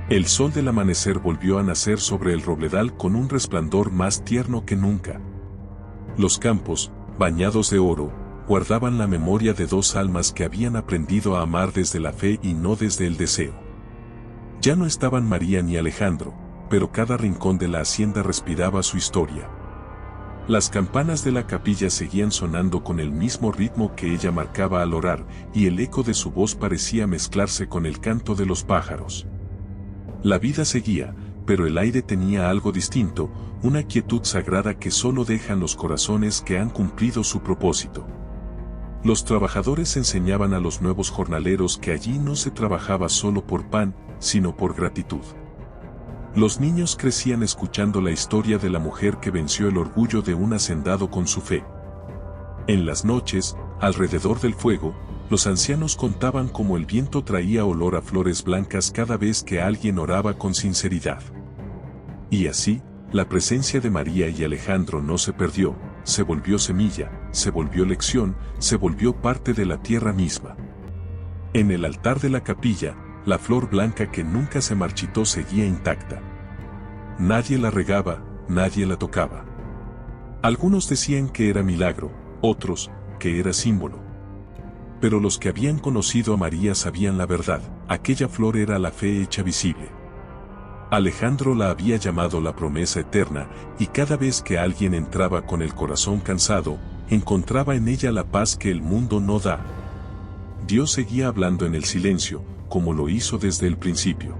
El sol del amanecer volvió a nacer sobre el robledal con un resplandor más tierno que nunca. Los campos, bañados de oro, guardaban la memoria de dos almas que habían aprendido a amar desde la fe y no desde el deseo. Ya no estaban María ni Alejandro, pero cada rincón de la hacienda respiraba su historia. Las campanas de la capilla seguían sonando con el mismo ritmo que ella marcaba al orar, y el eco de su voz parecía mezclarse con el canto de los pájaros. La vida seguía, pero el aire tenía algo distinto, una quietud sagrada que solo dejan los corazones que han cumplido su propósito. Los trabajadores enseñaban a los nuevos jornaleros que allí no se trabajaba solo por pan, sino por gratitud. Los niños crecían escuchando la historia de la mujer que venció el orgullo de un hacendado con su fe. En las noches, alrededor del fuego, los ancianos contaban cómo el viento traía olor a flores blancas cada vez que alguien oraba con sinceridad. Y así, la presencia de María y Alejandro no se perdió, se volvió semilla, se volvió lección, se volvió parte de la tierra misma. En el altar de la capilla, la flor blanca que nunca se marchitó seguía intacta. Nadie la regaba, nadie la tocaba. Algunos decían que era milagro, otros, que era símbolo. Pero los que habían conocido a María sabían la verdad, aquella flor era la fe hecha visible. Alejandro la había llamado la promesa eterna, y cada vez que alguien entraba con el corazón cansado, encontraba en ella la paz que el mundo no da. Dios seguía hablando en el silencio, como lo hizo desde el principio.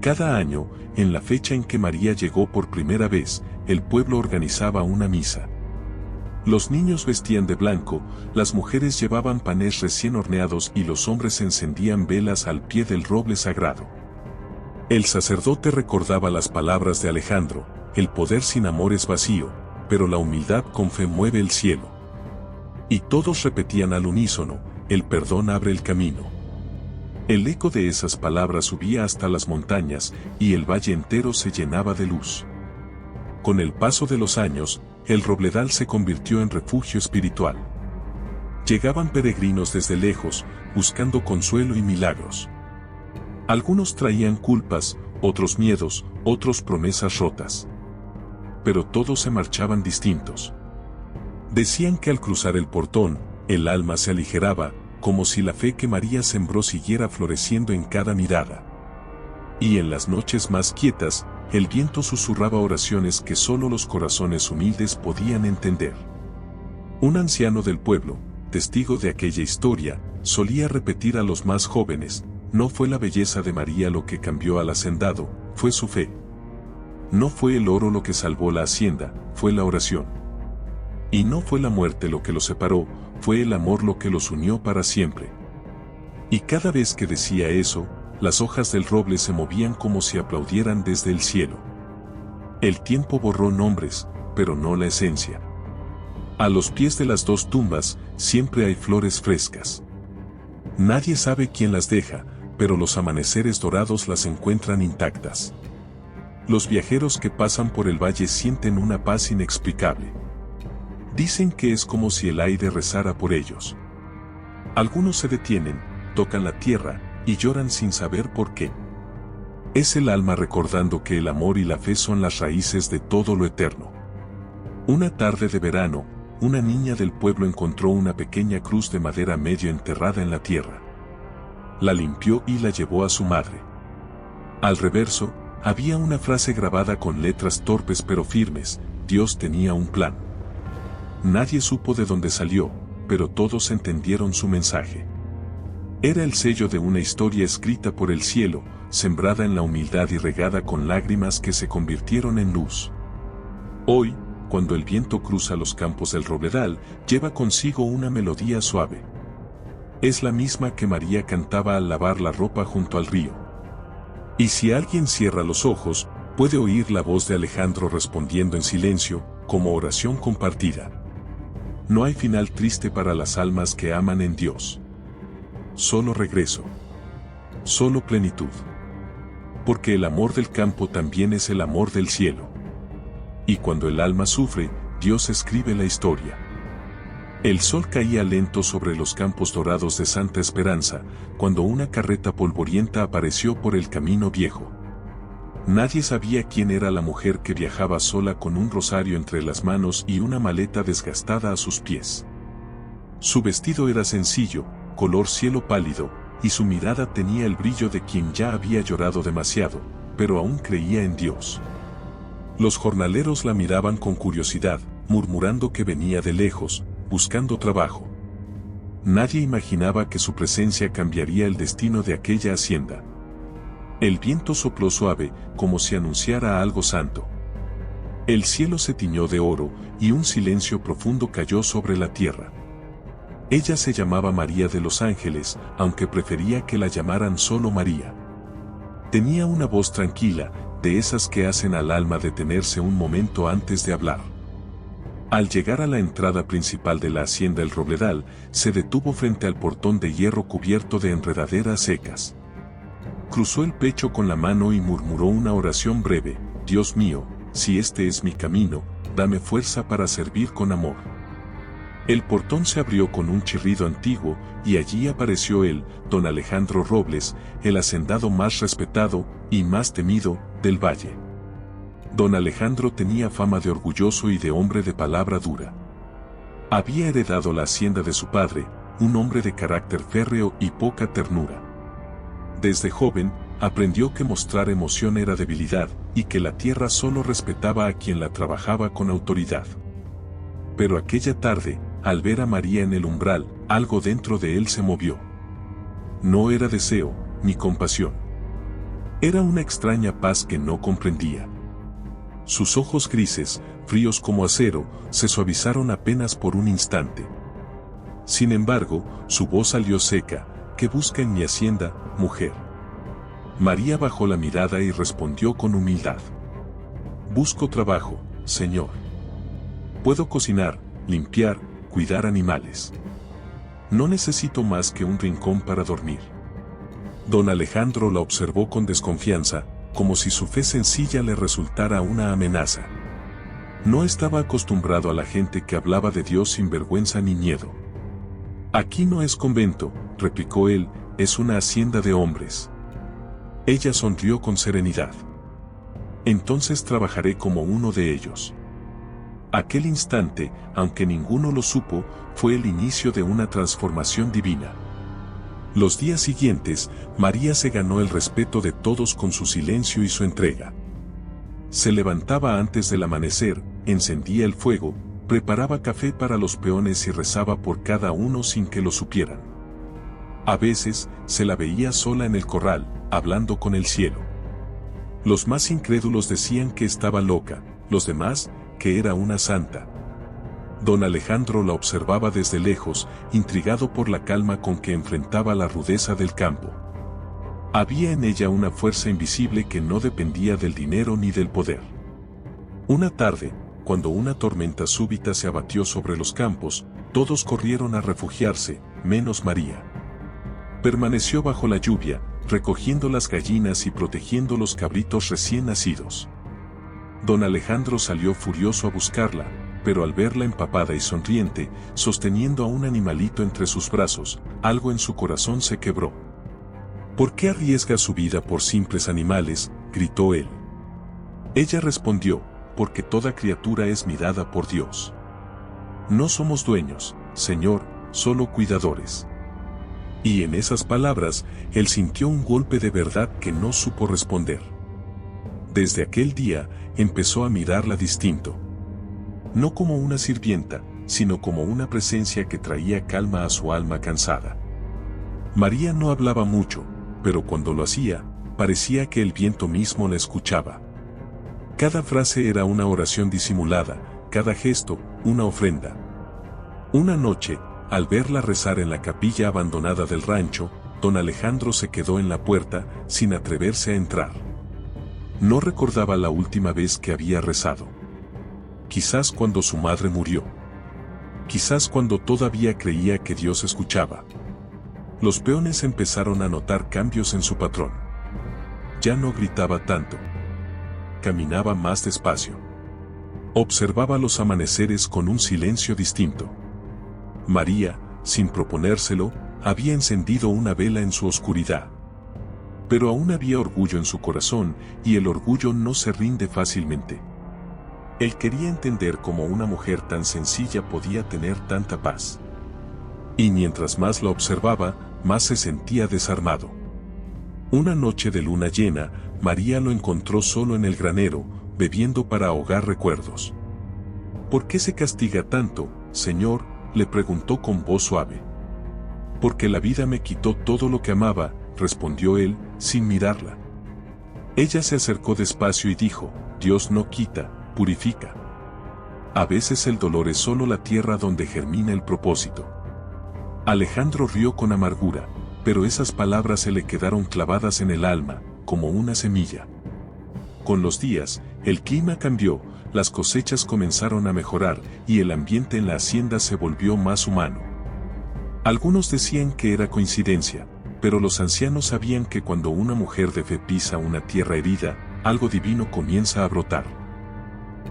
Cada año, en la fecha en que María llegó por primera vez, el pueblo organizaba una misa. Los niños vestían de blanco, las mujeres llevaban panes recién horneados y los hombres encendían velas al pie del roble sagrado. El sacerdote recordaba las palabras de Alejandro: el poder sin amor es vacío, pero la humildad con fe mueve el cielo. Y todos repetían al unísono: el perdón abre el camino. El eco de esas palabras subía hasta las montañas, y el valle entero se llenaba de luz. Con el paso de los años, el robledal se convirtió en refugio espiritual. Llegaban peregrinos desde lejos, buscando consuelo y milagros. Algunos traían culpas, otros miedos, otros promesas rotas. Pero todos se marchaban distintos. Decían que al cruzar el portón, el alma se aligeraba, como si la fe que María sembró siguiera floreciendo en cada mirada. Y en las noches más quietas, el viento susurraba oraciones que solo los corazones humildes podían entender. Un anciano del pueblo, testigo de aquella historia, solía repetir a los más jóvenes: no fue la belleza de María lo que cambió al hacendado, fue su fe. No fue el oro lo que salvó la hacienda, fue la oración. Y no fue la muerte lo que los separó, fue el amor lo que los unió para siempre. Y cada vez que decía eso, las hojas del roble se movían como si aplaudieran desde el cielo. El tiempo borró nombres, pero no la esencia. A los pies de las dos tumbas, siempre hay flores frescas. Nadie sabe quién las deja, pero los amaneceres dorados las encuentran intactas. Los viajeros que pasan por el valle sienten una paz inexplicable. Dicen que es como si el aire rezara por ellos. Algunos se detienen, tocan la tierra, y lloran sin saber por qué. Es el alma recordando que el amor y la fe son las raíces de todo lo eterno. Una tarde de verano, una niña del pueblo encontró una pequeña cruz de madera medio enterrada en la tierra. La limpió y la llevó a su madre. Al reverso, había una frase grabada con letras torpes pero firmes: Dios tenía un plan. Nadie supo de dónde salió, pero todos entendieron su mensaje. Era el sello de una historia escrita por el cielo, sembrada en la humildad y regada con lágrimas que se convirtieron en luz. Hoy, cuando el viento cruza los campos del robledal, lleva consigo una melodía suave. Es la misma que María cantaba al lavar la ropa junto al río. Y si alguien cierra los ojos, puede oír la voz de Alejandro respondiendo en silencio, como oración compartida. No hay final triste para las almas que aman en Dios. Solo regreso. Solo plenitud. Porque el amor del campo también es el amor del cielo. Y cuando el alma sufre, Dios escribe la historia. El sol caía lento sobre los campos dorados de Santa Esperanza, cuando una carreta polvorienta apareció por el camino viejo. Nadie sabía quién era la mujer que viajaba sola con un rosario entre las manos y una maleta desgastada a sus pies. Su vestido era sencillo, color cielo pálido, y su mirada tenía el brillo de quien ya había llorado demasiado, pero aún creía en Dios. Los jornaleros la miraban con curiosidad, murmurando que venía de lejos, buscando trabajo. Nadie imaginaba que su presencia cambiaría el destino de aquella hacienda. El viento sopló suave, como si anunciara algo santo. El cielo se tiñó de oro, y un silencio profundo cayó sobre la tierra. Ella se llamaba María de los Ángeles, aunque prefería que la llamaran solo María. Tenía una voz tranquila, de esas que hacen al alma detenerse un momento antes de hablar. Al llegar a la entrada principal de la hacienda El Robledal, se detuvo frente al portón de hierro cubierto de enredaderas secas. Cruzó el pecho con la mano y murmuró una oración breve: Dios mío, si este es mi camino, dame fuerza para servir con amor. El portón se abrió con un chirrido antiguo, y allí apareció él, don Alejandro Robles, el hacendado más respetado y más temido del valle. Don Alejandro tenía fama de orgulloso y de hombre de palabra dura. Había heredado la hacienda de su padre, un hombre de carácter férreo y poca ternura. Desde joven, aprendió que mostrar emoción era debilidad, y que la tierra solo respetaba a quien la trabajaba con autoridad. Pero aquella tarde, al ver a María en el umbral, algo dentro de él se movió. No era deseo, ni compasión. Era una extraña paz que no comprendía. Sus ojos grises, fríos como acero, se suavizaron apenas por un instante. Sin embargo, su voz salió seca: ¿qué busca en mi hacienda, mujer? María bajó la mirada y respondió con humildad: busco trabajo, señor. Puedo cocinar, limpiar, cuidar animales. No necesito más que un rincón para dormir. Don Alejandro la observó con desconfianza, como si su fe sencilla le resultara una amenaza. No estaba acostumbrado a la gente que hablaba de Dios sin vergüenza ni miedo. Aquí no es convento, replicó él, es una hacienda de hombres. Ella sonrió con serenidad. Entonces trabajaré como uno de ellos. Aquel instante, aunque ninguno lo supo, fue el inicio de una transformación divina. Los días siguientes, María se ganó el respeto de todos con su silencio y su entrega. Se levantaba antes del amanecer, encendía el fuego, preparaba café para los peones y rezaba por cada uno sin que lo supieran. A veces, se la veía sola en el corral, hablando con el cielo. Los más incrédulos decían que estaba loca, los demás, que era una santa. Don Alejandro la observaba desde lejos, intrigado por la calma con que enfrentaba la rudeza del campo. Había en ella una fuerza invisible que no dependía del dinero ni del poder. Una tarde, cuando una tormenta súbita se abatió sobre los campos, todos corrieron a refugiarse, menos María. Permaneció bajo la lluvia, recogiendo las gallinas y protegiendo los cabritos recién nacidos. Don Alejandro salió furioso a buscarla, pero al verla empapada y sonriente, sosteniendo a un animalito entre sus brazos, algo en su corazón se quebró. ¿Por qué arriesga su vida por simples animales?, gritó él. Ella respondió: porque toda criatura es mirada por Dios. No somos dueños, Señor, solo cuidadores. Y en esas palabras, él sintió un golpe de verdad que no supo responder. Desde aquel día, empezó a mirarla distinto. No como una sirvienta, sino como una presencia que traía calma a su alma cansada. María no hablaba mucho, pero cuando lo hacía, parecía que el viento mismo la escuchaba. Cada frase era una oración disimulada, cada gesto, una ofrenda. Una noche, al verla rezar en la capilla abandonada del rancho, don Alejandro se quedó en la puerta, sin atreverse a entrar. No recordaba la última vez que había rezado. Quizás cuando su madre murió. Quizás cuando todavía creía que Dios escuchaba. Los peones empezaron a notar cambios en su patrón. Ya no gritaba tanto. Caminaba más despacio. Observaba los amaneceres con un silencio distinto. María, sin proponérselo, había encendido una vela en su oscuridad. Pero aún había orgullo en su corazón, y el orgullo no se rinde fácilmente. Él quería entender cómo una mujer tan sencilla podía tener tanta paz. Y mientras más la observaba, más se sentía desarmado. Una noche de luna llena, María lo encontró solo en el granero, bebiendo para ahogar recuerdos. ¿Por qué se castiga tanto, Señor?, le preguntó con voz suave. Porque la vida me quitó todo lo que amaba, respondió él, sin mirarla. Ella se acercó despacio y dijo, Dios no quita, purifica. A veces el dolor es solo la tierra donde germina el propósito. Alejandro rió con amargura, pero esas palabras se le quedaron clavadas en el alma, como una semilla. Con los días, el clima cambió, las cosechas comenzaron a mejorar y el ambiente en la hacienda se volvió más humano. Algunos decían que era coincidencia, pero los ancianos sabían que cuando una mujer de fe pisa una tierra herida, algo divino comienza a brotar.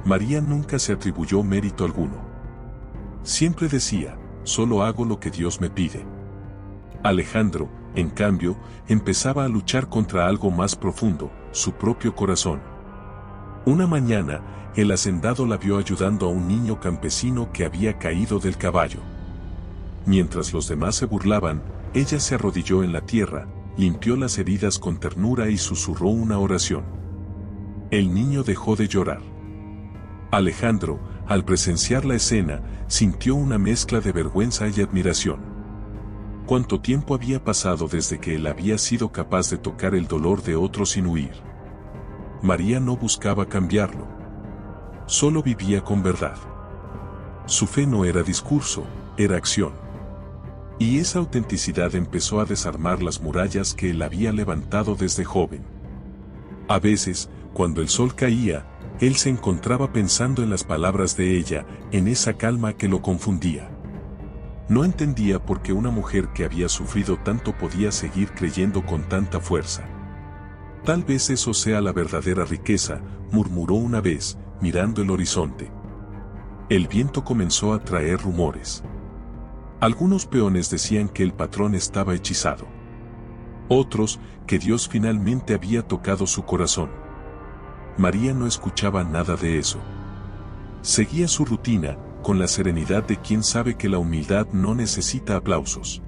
María nunca se atribuyó mérito alguno. Siempre decía, solo hago lo que Dios me pide. Alejandro, en cambio, empezaba a luchar contra algo más profundo, su propio corazón. Una mañana, el hacendado la vio ayudando a un niño campesino que había caído del caballo. Mientras los demás se burlaban, ella se arrodilló en la tierra, limpió las heridas con ternura y susurró una oración. El niño dejó de llorar. Alejandro, al presenciar la escena, sintió una mezcla de vergüenza y admiración. ¿Cuánto tiempo había pasado desde que él había sido capaz de tocar el dolor de otro sin huir? María no buscaba cambiarlo. Solo vivía con verdad. Su fe no era discurso, era acción. Y esa autenticidad empezó a desarmar las murallas que él había levantado desde joven. A veces, cuando el sol caía, él se encontraba pensando en las palabras de ella, en esa calma que lo confundía. No entendía por qué una mujer que había sufrido tanto podía seguir creyendo con tanta fuerza. Tal vez eso sea la verdadera riqueza, murmuró una vez, mirando el horizonte. El viento comenzó a traer rumores. Algunos peones decían que el patrón estaba hechizado. Otros, que Dios finalmente había tocado su corazón. María no escuchaba nada de eso. Seguía su rutina, con la serenidad de quien sabe que la humildad no necesita aplausos.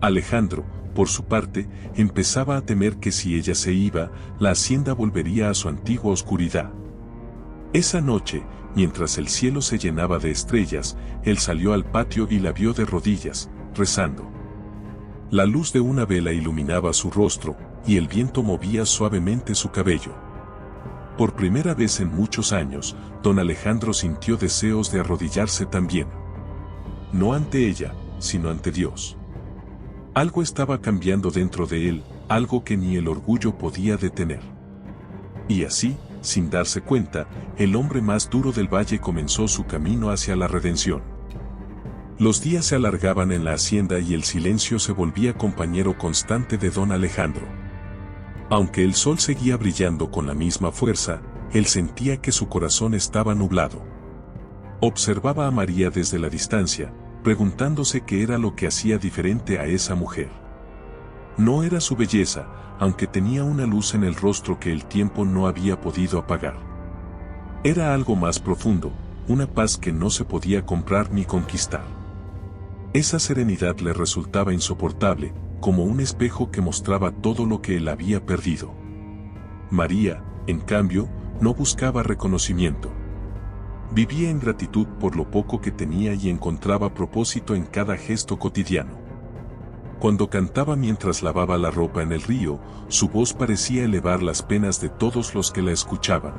Alejandro, por su parte, empezaba a temer que si ella se iba, la hacienda volvería a su antigua oscuridad. Esa noche, mientras el cielo se llenaba de estrellas, él salió al patio y la vio de rodillas, rezando. La luz de una vela iluminaba su rostro, y el viento movía suavemente su cabello. Por primera vez en muchos años, don Alejandro sintió deseos de arrodillarse también. No ante ella, sino ante Dios. Algo estaba cambiando dentro de él, algo que ni el orgullo podía detener. Y así, sin darse cuenta, el hombre más duro del valle comenzó su camino hacia la redención. Los días se alargaban en la hacienda y el silencio se volvía compañero constante de don Alejandro. Aunque el sol seguía brillando con la misma fuerza, él sentía que su corazón estaba nublado. Observaba a María desde la distancia, preguntándose qué era lo que hacía diferente a esa mujer. No era su belleza, aunque tenía una luz en el rostro que el tiempo no había podido apagar. Era algo más profundo, una paz que no se podía comprar ni conquistar. Esa serenidad le resultaba insoportable, como un espejo que mostraba todo lo que él había perdido. María, en cambio, no buscaba reconocimiento. Vivía en gratitud por lo poco que tenía y encontraba propósito en cada gesto cotidiano. Cuando cantaba mientras lavaba la ropa en el río, su voz parecía elevar las penas de todos los que la escuchaban.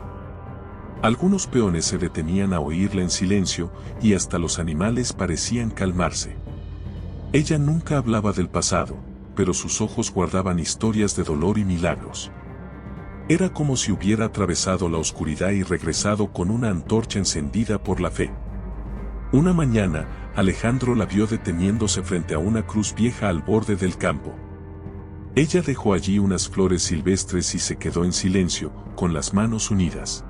Algunos peones se detenían a oírla en silencio, y hasta los animales parecían calmarse. Ella nunca hablaba del pasado, pero sus ojos guardaban historias de dolor y milagros. Era como si hubiera atravesado la oscuridad y regresado con una antorcha encendida por la fe. Una mañana, Alejandro la vio deteniéndose frente a una cruz vieja al borde del campo. Ella dejó allí unas flores silvestres y se quedó en silencio, con las manos unidas.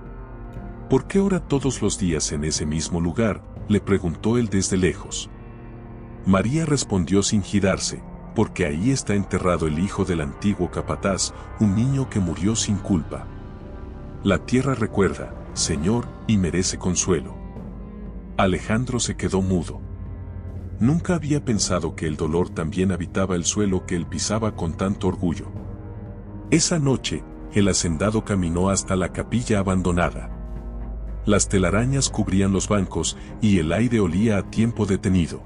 ¿Por qué ora todos los días en ese mismo lugar?, le preguntó él desde lejos. María respondió sin girarse, porque ahí está enterrado el hijo del antiguo capataz, un niño que murió sin culpa. La tierra recuerda, Señor, y merece consuelo. Alejandro se quedó mudo. Nunca había pensado que el dolor también habitaba el suelo que él pisaba con tanto orgullo. Esa noche, el hacendado caminó hasta la capilla abandonada. Las telarañas cubrían los bancos y el aire olía a tiempo detenido.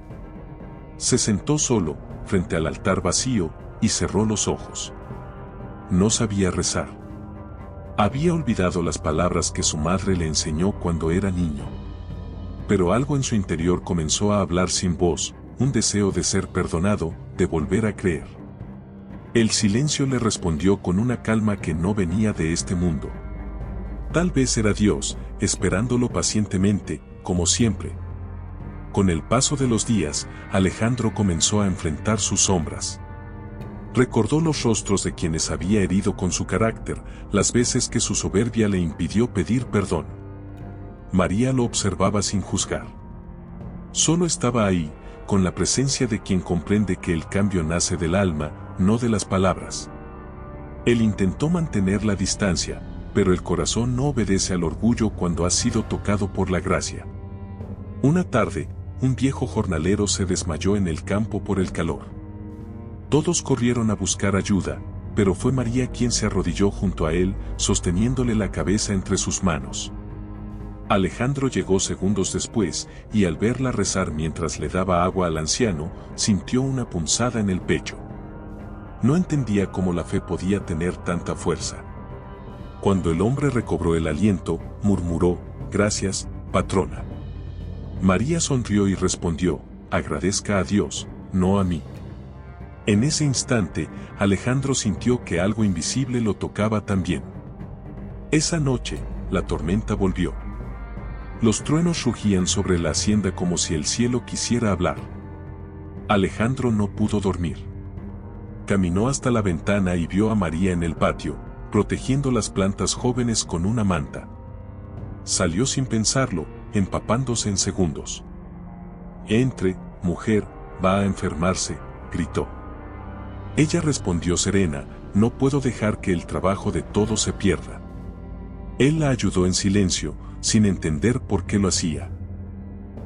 Se sentó solo, frente al altar vacío, y cerró los ojos. No sabía rezar. Había olvidado las palabras que su madre le enseñó cuando era niño. Pero algo en su interior comenzó a hablar sin voz, un deseo de ser perdonado, de volver a creer. El silencio le respondió con una calma que no venía de este mundo. Tal vez era Dios, esperándolo pacientemente, como siempre. Con el paso de los días, Alejandro comenzó a enfrentar sus sombras. Recordó los rostros de quienes había herido con su carácter, las veces que su soberbia le impidió pedir perdón. María lo observaba sin juzgar. Solo estaba ahí, con la presencia de quien comprende que el cambio nace del alma, no de las palabras. Él intentó mantener la distancia, pero el corazón no obedece al orgullo cuando ha sido tocado por la gracia. Una tarde, un viejo jornalero se desmayó en el campo por el calor. Todos corrieron a buscar ayuda, pero fue María quien se arrodilló junto a él, sosteniéndole la cabeza entre sus manos. Alejandro llegó segundos después, y al verla rezar mientras le daba agua al anciano, sintió una punzada en el pecho. No entendía cómo la fe podía tener tanta fuerza. Cuando el hombre recobró el aliento, murmuró: «Gracias, patrona». María sonrió y respondió: «Agradezca a Dios, no a mí». En ese instante, Alejandro sintió que algo invisible lo tocaba también. Esa noche, la tormenta volvió. Los truenos rugían sobre la hacienda como si el cielo quisiera hablar. Alejandro no pudo dormir. Caminó hasta la ventana y vio a María en el patio, protegiendo las plantas jóvenes con una manta. Salió sin pensarlo, empapándose en segundos. «Entre, mujer, va a enfermarse», gritó. Ella respondió serena: «No puedo dejar que el trabajo de todos se pierda». Él la ayudó en silencio, sin entender por qué lo hacía.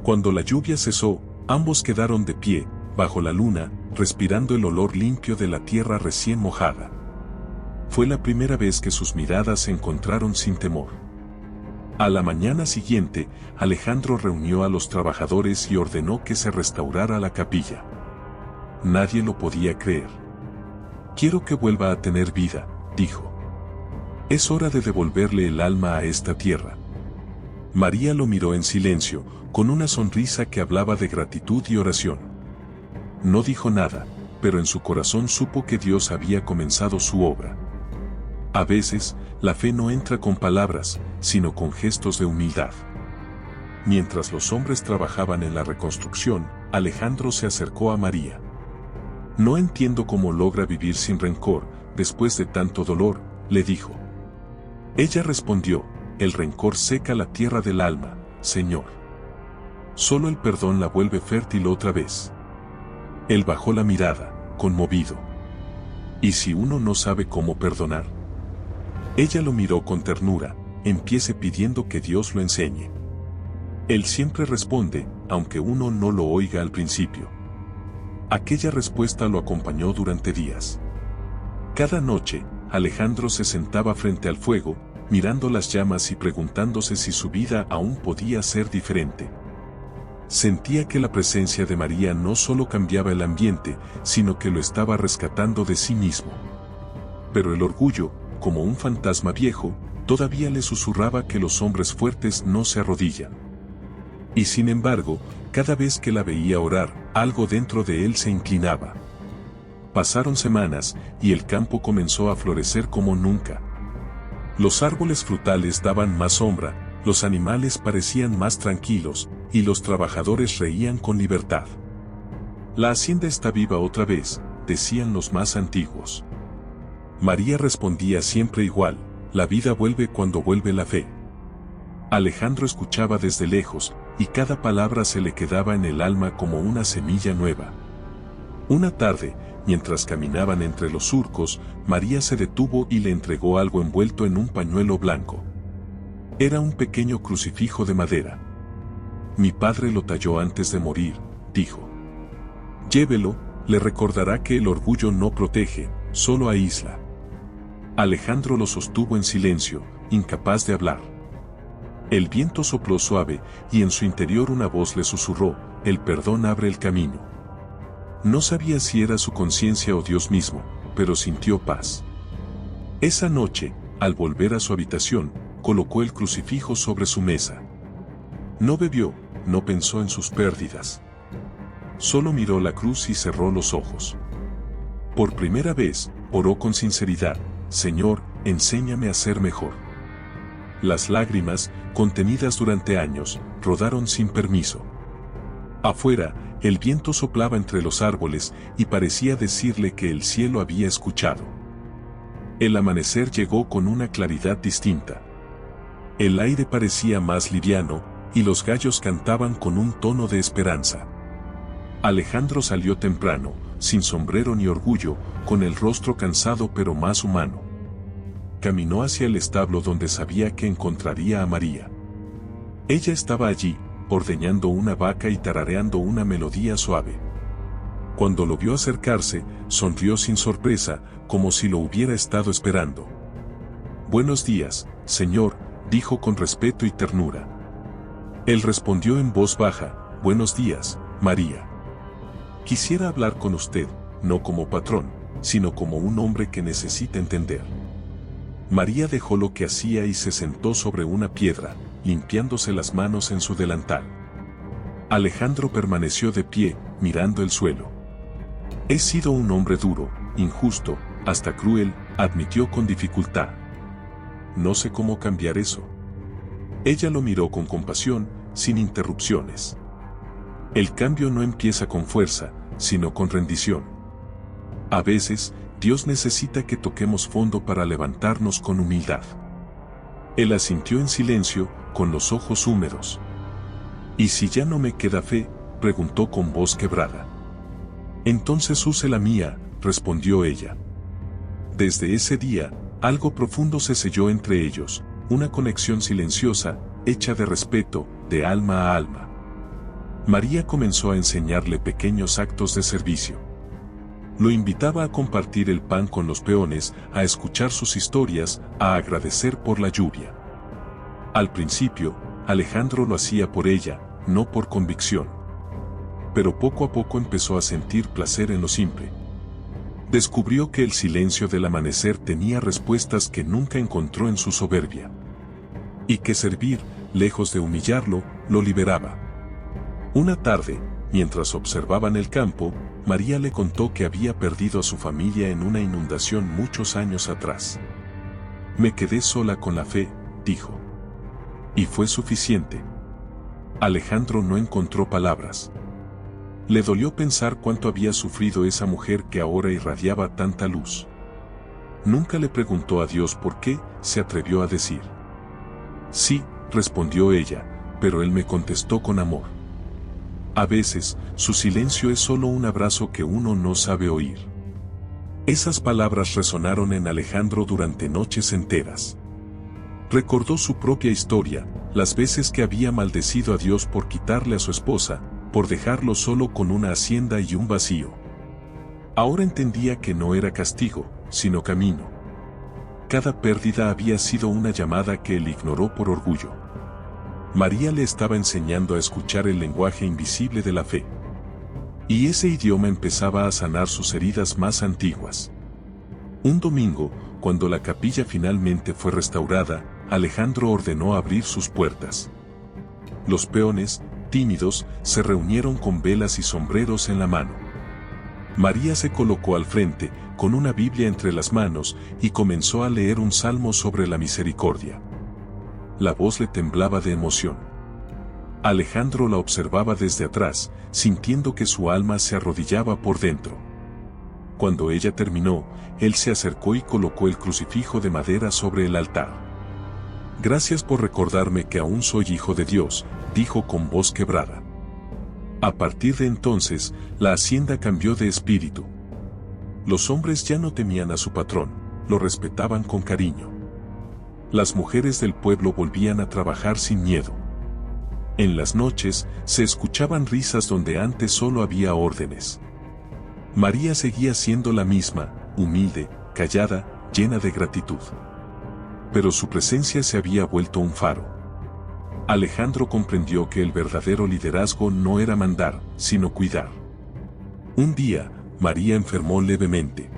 Cuando la lluvia cesó, ambos quedaron de pie, bajo la luna, respirando el olor limpio de la tierra recién mojada. Fue la primera vez que sus miradas se encontraron sin temor. A la mañana siguiente, Alejandro reunió a los trabajadores y ordenó que se restaurara la capilla. Nadie lo podía creer. «Quiero que vuelva a tener vida», dijo. «Es hora de devolverle el alma a esta tierra». María lo miró en silencio, con una sonrisa que hablaba de gratitud y oración. No dijo nada, pero en su corazón supo que Dios había comenzado su obra. A veces, la fe no entra con palabras, sino con gestos de humildad. Mientras los hombres trabajaban en la reconstrucción, Alejandro se acercó a María. «No entiendo cómo logra vivir sin rencor, después de tanto dolor», le dijo. Ella respondió: «El rencor seca la tierra del alma, Señor. Solo el perdón la vuelve fértil otra vez». Él bajó la mirada, conmovido. «¿Y si uno no sabe cómo perdonar?». Ella lo miró con ternura: «Empiece pidiendo que Dios lo enseñe. Él siempre responde, aunque uno no lo oiga al principio». Aquella respuesta lo acompañó durante días. Cada noche, Alejandro se sentaba frente al fuego, mirando las llamas y preguntándose si su vida aún podía ser diferente. Sentía que la presencia de María no solo cambiaba el ambiente, sino que lo estaba rescatando de sí mismo. Pero el orgullo, como un fantasma viejo, todavía le susurraba que los hombres fuertes no se arrodillan. Y sin embargo, cada vez que la veía orar, algo dentro de él se inclinaba. Pasaron semanas, y el campo comenzó a florecer como nunca. Los árboles frutales daban más sombra, los animales parecían más tranquilos, y los trabajadores reían con libertad. «La hacienda está viva otra vez», decían los más antiguos. María respondía siempre igual: «La vida vuelve cuando vuelve la fe». Alejandro escuchaba desde lejos, y cada palabra se le quedaba en el alma como una semilla nueva. Una tarde, mientras caminaban entre los surcos, María se detuvo y le entregó algo envuelto en un pañuelo blanco. Era un pequeño crucifijo de madera. Mi padre lo talló antes de morir, dijo. Llévelo, le recordará que el orgullo no protege, solo aísla. Alejandro lo sostuvo en silencio, incapaz de hablar. El viento sopló suave, y en su interior una voz le susurró, el perdón abre el camino. No sabía si era su conciencia o Dios mismo, pero sintió paz. Esa noche, al volver a su habitación, colocó el crucifijo sobre su mesa. No bebió, no pensó en sus pérdidas. Solo miró la cruz y cerró los ojos. Por primera vez, oró con sinceridad, Señor, enséñame a ser mejor. Las lágrimas, contenidas durante años, rodaron sin permiso. Afuera, el viento soplaba entre los árboles y parecía decirle que el cielo había escuchado. El amanecer llegó con una claridad distinta. El aire parecía más liviano, y los gallos cantaban con un tono de esperanza. Alejandro salió temprano, sin sombrero ni orgullo, con el rostro cansado pero más humano. Caminó hacia el establo donde sabía que encontraría a María. Ella estaba allí, ordeñando una vaca y tarareando una melodía suave. Cuando lo vio acercarse, sonrió sin sorpresa, como si lo hubiera estado esperando. Buenos días, señor, dijo con respeto y ternura. Él respondió en voz baja, buenos días, María. Quisiera hablar con usted, no como patrón, sino como un hombre que necesita entender. María dejó lo que hacía y se sentó sobre una piedra, limpiándose las manos en su delantal. Alejandro permaneció de pie, mirando el suelo. He sido un hombre duro, injusto, hasta cruel, admitió con dificultad. No sé cómo cambiar eso. Ella lo miró con compasión, sin interrupciones. El cambio no empieza con fuerza, sino con rendición. A veces, Dios necesita que toquemos fondo para levantarnos con humildad. Él asintió en silencio, con los ojos húmedos. ¿Y si ya no me queda fe?, preguntó con voz quebrada. Entonces use la mía, respondió ella. Desde ese día, algo profundo se selló entre ellos, una conexión silenciosa, hecha de respeto, de alma a alma. María comenzó a enseñarle pequeños actos de servicio. Lo invitaba a compartir el pan con los peones, a escuchar sus historias, a agradecer por la lluvia. Al principio, Alejandro lo hacía por ella, no por convicción. Pero poco a poco empezó a sentir placer en lo simple. Descubrió que el silencio del amanecer tenía respuestas que nunca encontró en su soberbia. Y que servir, lejos de humillarlo, lo liberaba. Una tarde, mientras observaban el campo, María le contó que había perdido a su familia en una inundación muchos años atrás. Me quedé sola con la fe, dijo. Y fue suficiente. Alejandro no encontró palabras. Le dolió pensar cuánto había sufrido esa mujer que ahora irradiaba tanta luz. Nunca le preguntó a Dios por qué, se atrevió a decir. Sí, respondió ella, pero él me contestó con amor. A veces, su silencio es solo un abrazo que uno no sabe oír. Esas palabras resonaron en Alejandro durante noches enteras. Recordó su propia historia, las veces que había maldecido a Dios por quitarle a su esposa, por dejarlo solo con una hacienda y un vacío. Ahora entendía que no era castigo, sino camino. Cada pérdida había sido una llamada que él ignoró por orgullo. María le estaba enseñando a escuchar el lenguaje invisible de la fe. Y ese idioma empezaba a sanar sus heridas más antiguas. Un domingo, cuando la capilla finalmente fue restaurada, Alejandro ordenó abrir sus puertas. Los peones, tímidos, se reunieron con velas y sombreros en la mano. María se colocó al frente, con una Biblia entre las manos, y comenzó a leer un salmo sobre la misericordia. La voz le temblaba de emoción. Alejandro la observaba desde atrás, sintiendo que su alma se arrodillaba por dentro. Cuando ella terminó, él se acercó y colocó el crucifijo de madera sobre el altar. Gracias por recordarme que aún soy hijo de Dios, dijo con voz quebrada. A partir de entonces, la hacienda cambió de espíritu. Los hombres ya no temían a su patrón, lo respetaban con cariño. Las mujeres del pueblo volvían a trabajar sin miedo. En las noches, se escuchaban risas donde antes solo había órdenes. María seguía siendo la misma, humilde, callada, llena de gratitud. Pero su presencia se había vuelto un faro. Alejandro comprendió que el verdadero liderazgo no era mandar, sino cuidar. Un día, María enfermó levemente.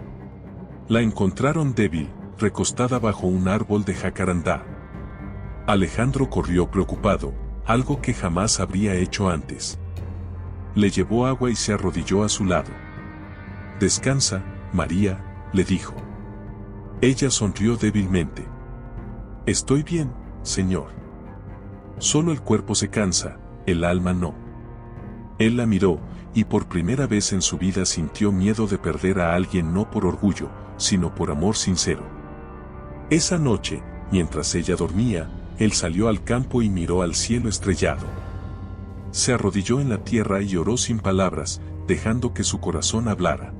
La encontraron débil, recostada bajo un árbol de jacarandá. Alejandro corrió preocupado, algo que jamás habría hecho antes. Le llevó agua y se arrodilló a su lado. «Descansa, María», le dijo. Ella sonrió débilmente. «Estoy bien, señor. Solo el cuerpo se cansa, el alma no». Él la miró, y por primera vez en su vida sintió miedo de perder a alguien no por orgullo, sino por amor sincero. Esa noche, mientras ella dormía, él salió al campo y miró al cielo estrellado. Se arrodilló en la tierra y oró sin palabras, dejando que su corazón hablara.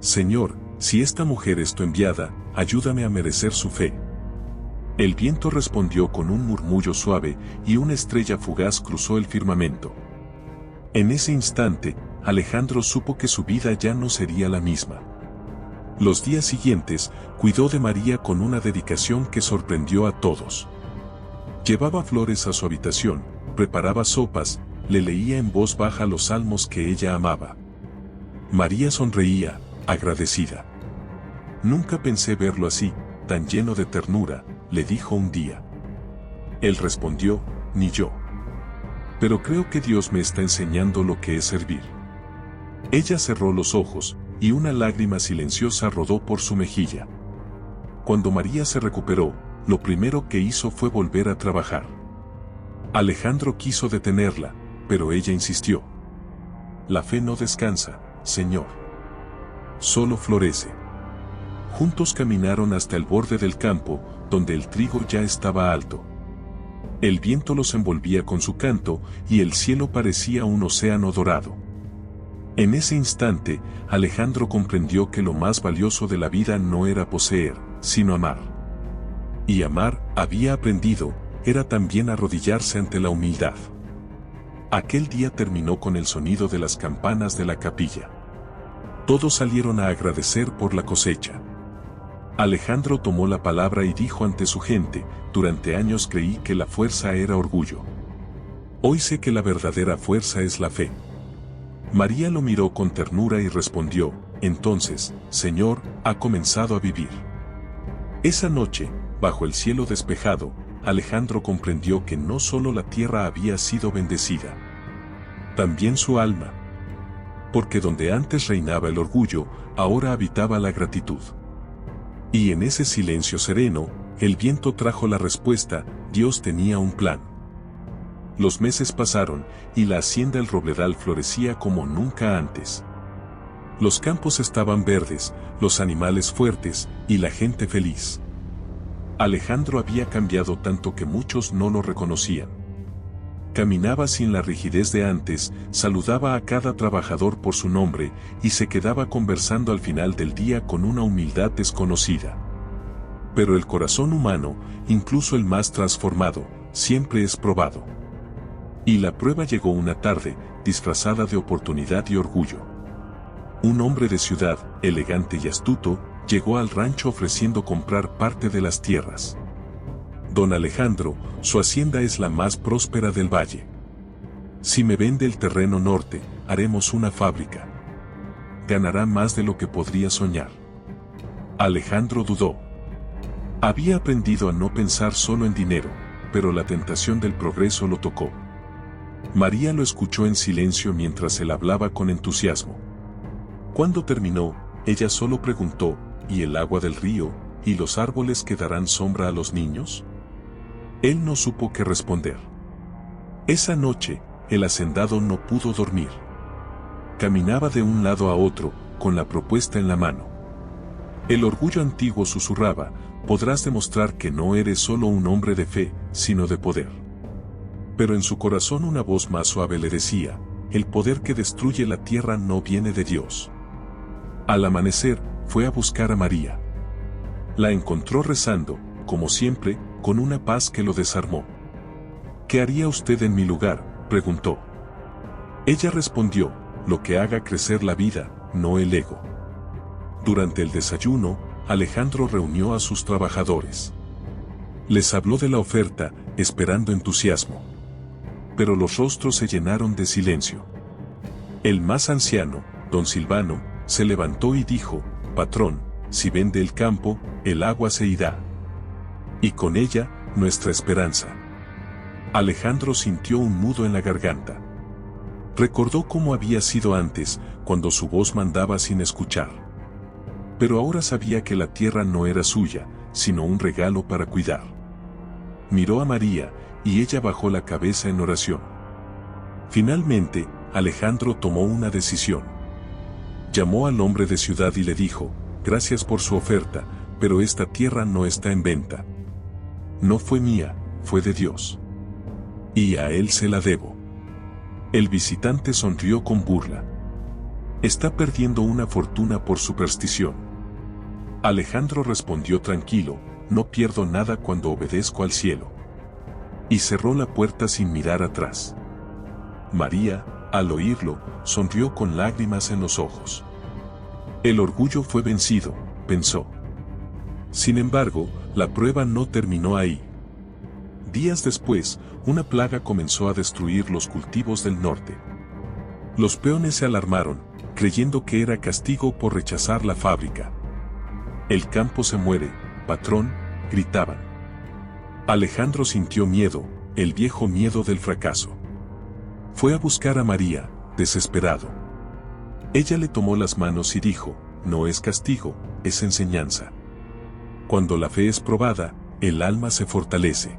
«Señor, si esta mujer es tu enviada, ayúdame a merecer su fe». El viento respondió con un murmullo suave, y una estrella fugaz cruzó el firmamento. En ese instante, Alejandro supo que su vida ya no sería la misma. Los días siguientes, cuidó de María con una dedicación que sorprendió a todos. Llevaba flores a su habitación, preparaba sopas, le leía en voz baja los salmos que ella amaba. María sonreía, agradecida. «Nunca pensé verlo así, tan lleno de ternura», le dijo un día. Él respondió: «Ni yo. Pero creo que Dios me está enseñando lo que es servir». Ella cerró los ojos, y una lágrima silenciosa rodó por su mejilla. Cuando María se recuperó, lo primero que hizo fue volver a trabajar. Alejandro quiso detenerla, pero ella insistió. «La fe no descansa, Señor. Solo florece». Juntos caminaron hasta el borde del campo, donde el trigo ya estaba alto. El viento los envolvía con su canto, y el cielo parecía un océano dorado. En ese instante, Alejandro comprendió que lo más valioso de la vida no era poseer, sino amar. Y amar, había aprendido, era también arrodillarse ante la humildad. Aquel día terminó con el sonido de las campanas de la capilla. Todos salieron a agradecer por la cosecha. Alejandro tomó la palabra y dijo ante su gente: «Durante años creí que la fuerza era orgullo. Hoy sé que la verdadera fuerza es la fe». María lo miró con ternura y respondió: «Entonces, Señor, ha comenzado a vivir». Esa noche, bajo el cielo despejado, Alejandro comprendió que no solo la tierra había sido bendecida, también su alma. Porque donde antes reinaba el orgullo, ahora habitaba la gratitud. Y en ese silencio sereno, el viento trajo la respuesta: Dios tenía un plan. Los meses pasaron, y la hacienda El Robledal florecía como nunca antes. Los campos estaban verdes, los animales fuertes, y la gente feliz. Alejandro había cambiado tanto que muchos no lo reconocían. Caminaba sin la rigidez de antes, saludaba a cada trabajador por su nombre, y se quedaba conversando al final del día con una humildad desconocida. Pero el corazón humano, incluso el más transformado, siempre es probado. Y la prueba llegó una tarde, disfrazada de oportunidad y orgullo. Un hombre de ciudad, elegante y astuto, llegó al rancho ofreciendo comprar parte de las tierras. «Don Alejandro, su hacienda es la más próspera del valle. Si me vende el terreno norte, haremos una fábrica. Ganará más de lo que podría soñar». Alejandro dudó. Había aprendido a no pensar solo en dinero, pero la tentación del progreso lo tocó. María lo escuchó en silencio mientras él hablaba con entusiasmo. Cuando terminó, ella solo preguntó: «¿Y el agua del río, y los árboles que darán sombra a los niños?». Él no supo qué responder. Esa noche, el hacendado no pudo dormir. Caminaba de un lado a otro, con la propuesta en la mano. El orgullo antiguo susurraba: «Podrás demostrar que no eres solo un hombre de fe, sino de poder». Pero en su corazón una voz más suave le decía, el poder que destruye la tierra no viene de Dios. Al amanecer, fue a buscar a María. La encontró rezando, como siempre, con una paz que lo desarmó. ¿Qué haría usted en mi lugar?, preguntó. Ella respondió, lo que haga crecer la vida, no el ego. Durante el desayuno, Alejandro reunió a sus trabajadores. Les habló de la oferta, esperando entusiasmo. Pero los rostros se llenaron de silencio. El más anciano, don Silvano, se levantó y dijo, patrón, si vende el campo, el agua se irá. Y con ella, nuestra esperanza. Alejandro sintió un nudo en la garganta. Recordó cómo había sido antes, cuando su voz mandaba sin escuchar. Pero ahora sabía que la tierra no era suya, sino un regalo para cuidar. Miró a María, y ella bajó la cabeza en oración. Finalmente, Alejandro tomó una decisión. Llamó al hombre de ciudad y le dijo, gracias por su oferta, pero esta tierra no está en venta. No fue mía, fue de Dios. Y a él se la debo. El visitante sonrió con burla. Está perdiendo una fortuna por superstición. Alejandro respondió tranquilo, no pierdo nada cuando obedezco al cielo. Y cerró la puerta sin mirar atrás. María, al oírlo, sonrió con lágrimas en los ojos. El orgullo fue vencido, pensó. Sin embargo, la prueba no terminó ahí. Días después, una plaga comenzó a destruir los cultivos del norte. Los peones se alarmaron, creyendo que era castigo por rechazar la fábrica. El campo se muere, patrón, gritaban. Alejandro sintió miedo, el viejo miedo del fracaso. Fue a buscar a María, desesperado. Ella le tomó las manos y dijo, no es castigo, es enseñanza. Cuando la fe es probada, el alma se fortalece.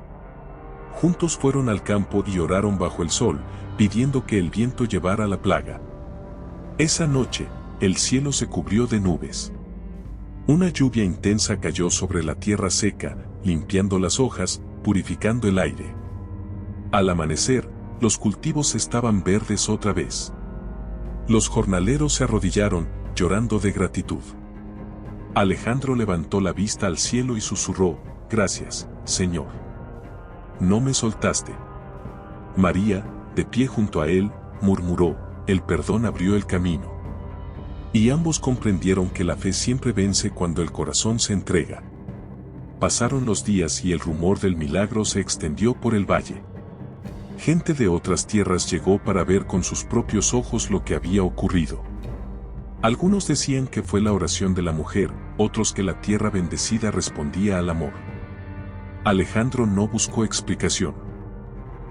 Juntos fueron al campo y oraron bajo el sol, pidiendo que el viento llevara la plaga. Esa noche, el cielo se cubrió de nubes. Una lluvia intensa cayó sobre la tierra seca, limpiando las hojas, purificando el aire. Al amanecer, los cultivos estaban verdes otra vez. Los jornaleros se arrodillaron, llorando de gratitud. Alejandro levantó la vista al cielo y susurró, gracias, Señor. No me soltaste. María, de pie junto a él, murmuró, el perdón abrió el camino. Y ambos comprendieron que la fe siempre vence cuando el corazón se entrega. Pasaron los días y el rumor del milagro se extendió por el valle. Gente de otras tierras llegó para ver con sus propios ojos lo que había ocurrido. Algunos decían que fue la oración de la mujer, otros que la tierra bendecida respondía al amor. Alejandro no buscó explicación.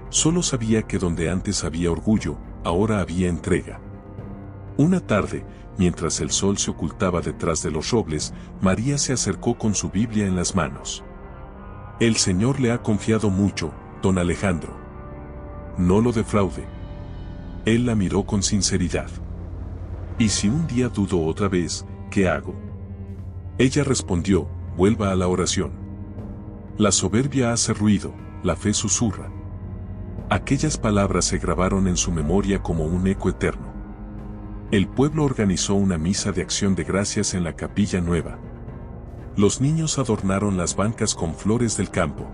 Solo sabía que donde antes había orgullo, ahora había entrega. Una tarde, mientras el sol se ocultaba detrás de los robles, María se acercó con su Biblia en las manos. El Señor le ha confiado mucho, don Alejandro. No lo defraude. Él la miró con sinceridad. ¿Y si un día dudo otra vez, qué hago? Ella respondió, vuelva a la oración. La soberbia hace ruido, la fe susurra. Aquellas palabras se grabaron en su memoria como un eco eterno. El pueblo organizó una misa de acción de gracias en la capilla nueva. Los niños adornaron las bancas con flores del campo.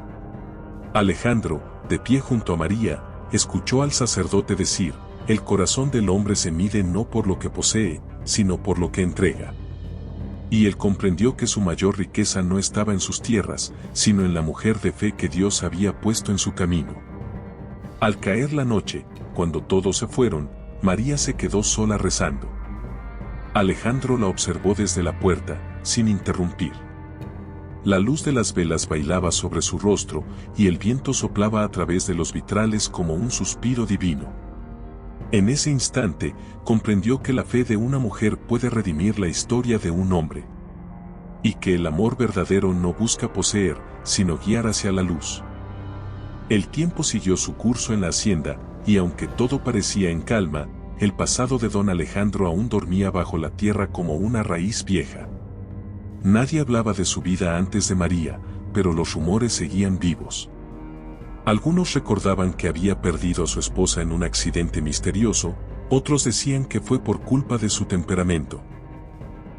Alejandro, de pie junto a María, escuchó al sacerdote decir, el corazón del hombre se mide no por lo que posee, sino por lo que entrega. Y él comprendió que su mayor riqueza no estaba en sus tierras, sino en la mujer de fe que Dios había puesto en su camino. Al caer la noche, cuando todos se fueron, María se quedó sola rezando. Alejandro la observó desde la puerta, sin interrumpir. La luz de las velas bailaba sobre su rostro, y el viento soplaba a través de los vitrales como un suspiro divino. En ese instante, comprendió que la fe de una mujer puede redimir la historia de un hombre. Y que el amor verdadero no busca poseer, sino guiar hacia la luz. El tiempo siguió su curso en la hacienda, y aunque todo parecía en calma, el pasado de don Alejandro aún dormía bajo la tierra como una raíz vieja. Nadie hablaba de su vida antes de María, pero los rumores seguían vivos. Algunos recordaban que había perdido a su esposa en un accidente misterioso, otros decían que fue por culpa de su temperamento.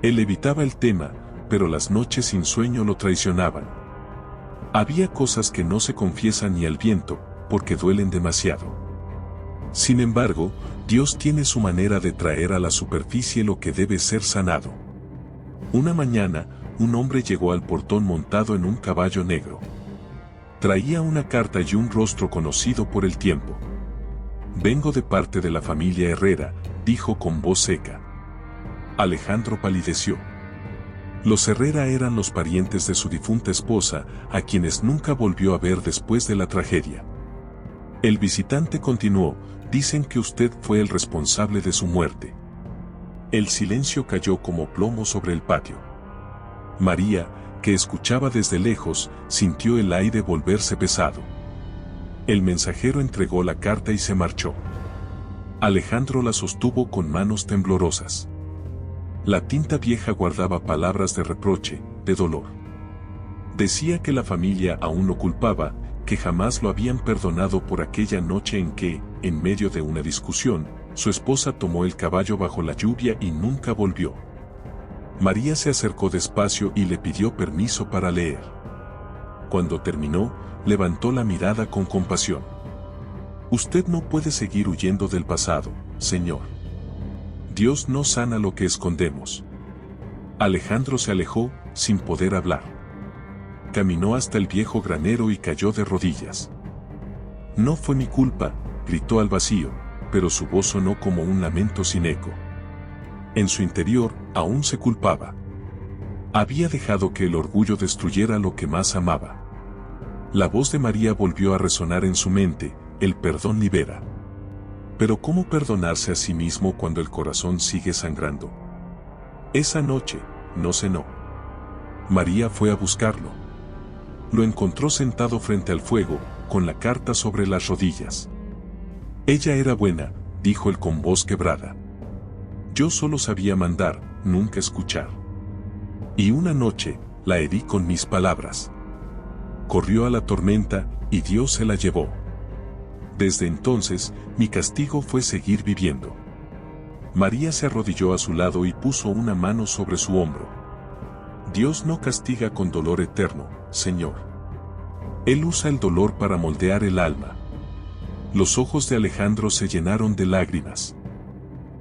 Él evitaba el tema, pero las noches sin sueño lo traicionaban. Había cosas que no se confiesan ni al viento, porque duelen demasiado. Sin embargo, Dios tiene su manera de traer a la superficie lo que debe ser sanado. Una mañana, un hombre llegó al portón montado en un caballo negro. Traía una carta y un rostro conocido por el tiempo. «Vengo de parte de la familia Herrera», dijo con voz seca. Alejandro palideció. Los Herrera eran los parientes de su difunta esposa, a quienes nunca volvió a ver después de la tragedia. El visitante continuó: «Dicen que usted fue el responsable de su muerte». El silencio cayó como plomo sobre el patio. María, que escuchaba desde lejos, sintió el aire volverse pesado. El mensajero entregó la carta y se marchó. Alejandro la sostuvo con manos temblorosas. La tinta vieja guardaba palabras de reproche, de dolor. Decía que la familia aún lo culpaba, que jamás lo habían perdonado por aquella noche en que, en medio de una discusión, su esposa tomó el caballo bajo la lluvia y nunca volvió. María se acercó despacio y le pidió permiso para leer. Cuando terminó, levantó la mirada con compasión. «Usted no puede seguir huyendo del pasado, señor. Dios no sana lo que escondemos». Alejandro se alejó, sin poder hablar. Caminó hasta el viejo granero y cayó de rodillas. «No fue mi culpa», gritó al vacío, pero su voz sonó como un lamento sin eco. En su interior, aún se culpaba. Había dejado que el orgullo destruyera lo que más amaba. La voz de María volvió a resonar en su mente: «El perdón libera». Pero ¿cómo perdonarse a sí mismo cuando el corazón sigue sangrando? Esa noche, no cenó. María fue a buscarlo. Lo encontró sentado frente al fuego, con la carta sobre las rodillas. «Ella era buena», dijo él con voz quebrada. «Yo solo sabía mandar, nunca escuchar. Y una noche, la herí con mis palabras. Corrió a la tormenta, y Dios se la llevó. Desde entonces, mi castigo fue seguir viviendo». María se arrodilló a su lado y puso una mano sobre su hombro. «Dios no castiga con dolor eterno, Señor. Él usa el dolor para moldear el alma». Los ojos de Alejandro se llenaron de lágrimas.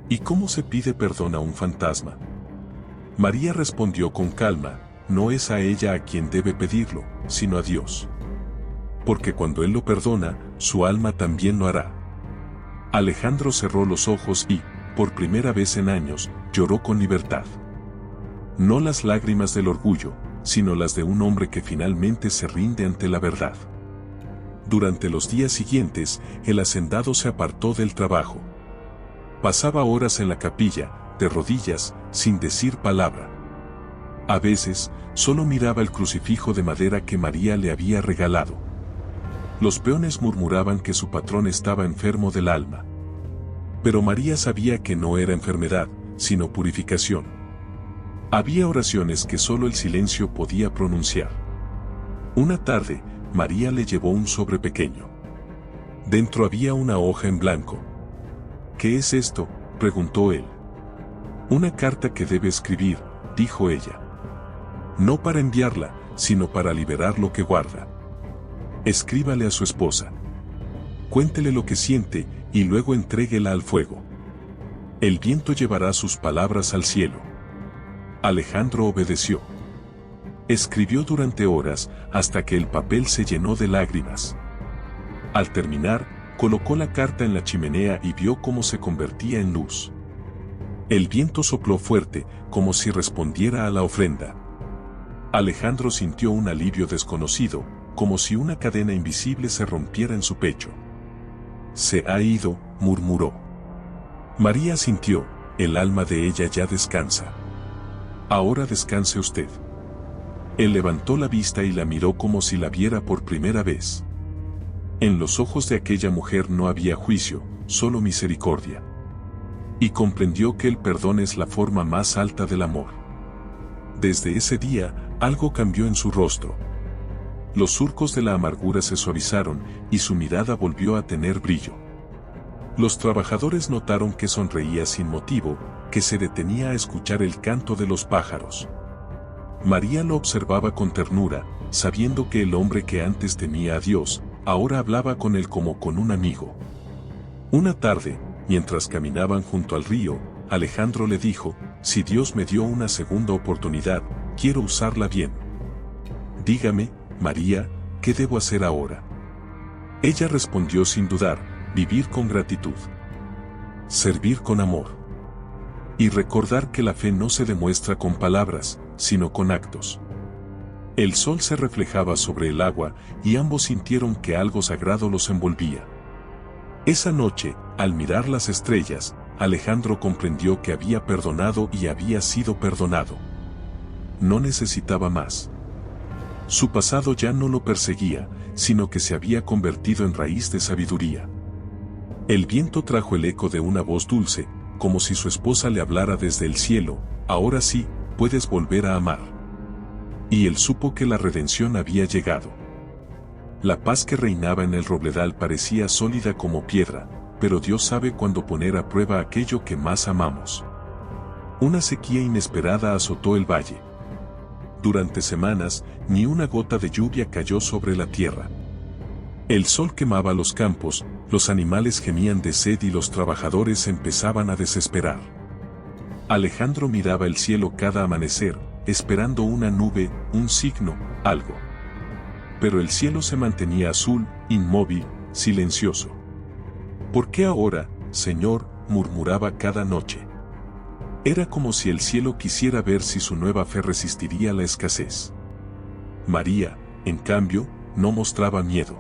¿Y cómo se pide perdón a un fantasma? María respondió con calma: «No es a ella a quien debe pedirlo, sino a Dios. Porque cuando Él lo perdona, su alma también lo hará». Alejandro cerró los ojos y, por primera vez en años, lloró con libertad. No las lágrimas del orgullo, sino las de un hombre que finalmente se rinde ante la verdad. Durante los días siguientes, el hacendado se apartó del trabajo. Pasaba horas en la capilla, de rodillas, sin decir palabra. A veces, solo miraba el crucifijo de madera que María le había regalado. Los peones murmuraban que su patrón estaba enfermo del alma. Pero María sabía que no era enfermedad, sino purificación. Había oraciones que solo el silencio podía pronunciar. Una tarde, María le llevó un sobre pequeño. Dentro había una hoja en blanco. «¿Qué es esto?», preguntó él. «Una carta que debe escribir», dijo ella. «No para enviarla, sino para liberar lo que guarda. Escríbale a su esposa. Cuéntele lo que siente, y luego entréguela al fuego. El viento llevará sus palabras al cielo». Alejandro obedeció. Escribió durante horas, hasta que el papel se llenó de lágrimas. Al terminar, colocó la carta en la chimenea y vio cómo se convertía en luz. El viento sopló fuerte, como si respondiera a la ofrenda. Alejandro sintió un alivio desconocido, como si una cadena invisible se rompiera en su pecho. «Se ha ido», murmuró. María sintió: «El alma de ella ya descansa. Ahora descanse usted». Él levantó la vista y la miró como si la viera por primera vez. En los ojos de aquella mujer no había juicio, solo misericordia. Y comprendió que el perdón es la forma más alta del amor. Desde ese día, algo cambió en su rostro. Los surcos de la amargura se suavizaron y su mirada volvió a tener brillo. Los trabajadores notaron que sonreía sin motivo, que se detenía a escuchar el canto de los pájaros. María lo observaba con ternura, sabiendo que el hombre que antes temía a Dios, ahora hablaba con él como con un amigo. Una tarde, mientras caminaban junto al río, Alejandro le dijo: «Si Dios me dio una segunda oportunidad, quiero usarla bien. Dígame, María, ¿qué debo hacer ahora?». Ella respondió sin dudar: vivir con gratitud, servir con amor y recordar que la fe no se demuestra con palabras, sino con actos. El sol se reflejaba sobre el agua y ambos sintieron que algo sagrado los envolvía. Esa noche, al mirar las estrellas, Alejandro comprendió que había perdonado y había sido perdonado. No necesitaba más. Su pasado ya no lo perseguía, sino que se había convertido en raíz de sabiduría. El viento trajo el eco de una voz dulce, como si su esposa le hablara desde el cielo: «Ahora sí, puedes volver a amar». Y él supo que la redención había llegado. La paz que reinaba en el robledal parecía sólida como piedra, pero Dios sabe cuándo poner a prueba aquello que más amamos. Una sequía inesperada azotó el valle. Durante semanas, ni una gota de lluvia cayó sobre la tierra. El sol quemaba los campos, los animales gemían de sed y los trabajadores empezaban a desesperar. Alejandro miraba el cielo cada amanecer, esperando una nube, un signo, algo. Pero el cielo se mantenía azul, inmóvil, silencioso. «¿Por qué ahora, Señor?», murmuraba cada noche. Era como si el cielo quisiera ver si su nueva fe resistiría la escasez. María, en cambio, no mostraba miedo.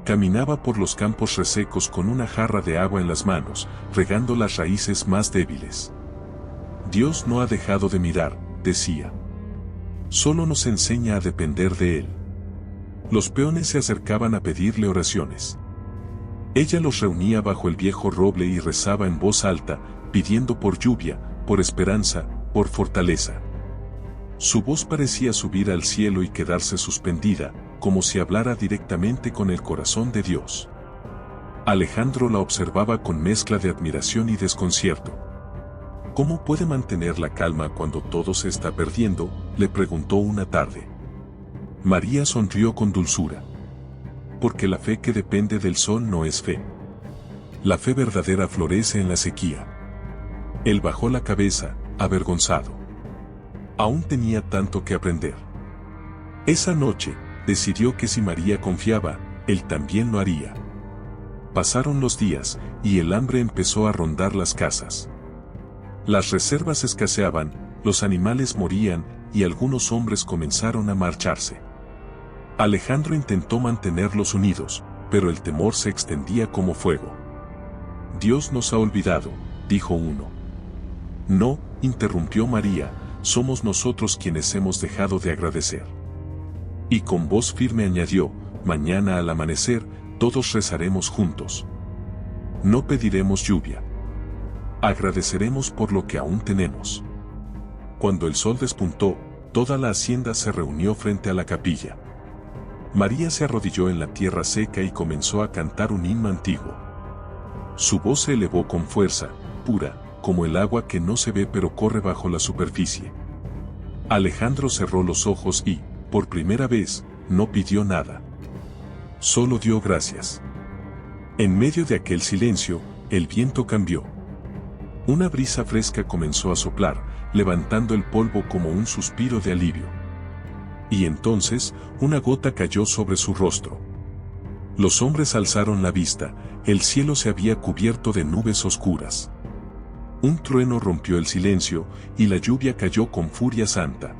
Caminaba por los campos resecos con una jarra de agua en las manos, regando las raíces más débiles. «Dios no ha dejado de mirar», decía. «Solo nos enseña a depender de Él». Los peones se acercaban a pedirle oraciones. Ella los reunía bajo el viejo roble y rezaba en voz alta, pidiendo por lluvia, por esperanza, por fortaleza. Su voz parecía subir al cielo y quedarse suspendida, como si hablara directamente con el corazón de Dios. Alejandro la observaba con mezcla de admiración y desconcierto. «¿Cómo puede mantener la calma cuando todo se está perdiendo?», le preguntó una tarde. María sonrió con dulzura. «Porque la fe que depende del sol no es fe. La fe verdadera florece en la sequía». Él bajó la cabeza, avergonzado. Aún tenía tanto que aprender. Esa noche, decidió que si María confiaba, él también lo haría. Pasaron los días, y el hambre empezó a rondar las casas. Las reservas escaseaban, los animales morían, y algunos hombres comenzaron a marcharse. Alejandro intentó mantenerlos unidos, pero el temor se extendía como fuego. «Dios nos ha olvidado», dijo uno. «No», interrumpió María, «somos nosotros quienes hemos dejado de agradecer». Y con voz firme añadió: «Mañana al amanecer, todos rezaremos juntos. No pediremos lluvia. Agradeceremos por lo que aún tenemos». Cuando el sol despuntó, toda la hacienda se reunió frente a la capilla. María se arrodilló en la tierra seca y comenzó a cantar un himno antiguo. Su voz se elevó con fuerza, pura, como el agua que no se ve pero corre bajo la superficie. Alejandro cerró los ojos y, por primera vez, no pidió nada. Solo dio gracias. En medio de aquel silencio, el viento cambió. Una brisa fresca comenzó a soplar, levantando el polvo como un suspiro de alivio. Y entonces, una gota cayó sobre su rostro. Los hombres alzaron la vista, el cielo se había cubierto de nubes oscuras. Un trueno rompió el silencio, y la lluvia cayó con furia santa.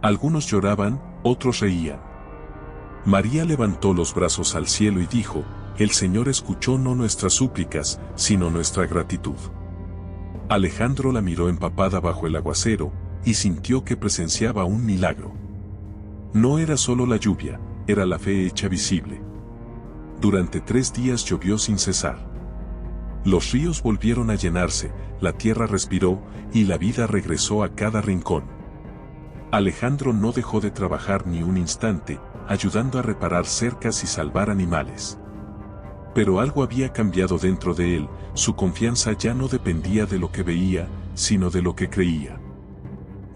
Algunos lloraban, otros reían. María levantó los brazos al cielo y dijo: «El Señor escuchó no nuestras súplicas, sino nuestra gratitud». Alejandro la miró empapada bajo el aguacero, y sintió que presenciaba un milagro. No era solo la lluvia, era la fe hecha visible. Durante 3 días llovió sin cesar. Los ríos volvieron a llenarse, la tierra respiró, y la vida regresó a cada rincón. Alejandro no dejó de trabajar ni un instante, ayudando a reparar cercas y salvar animales. Pero algo había cambiado dentro de él, su confianza ya no dependía de lo que veía, sino de lo que creía.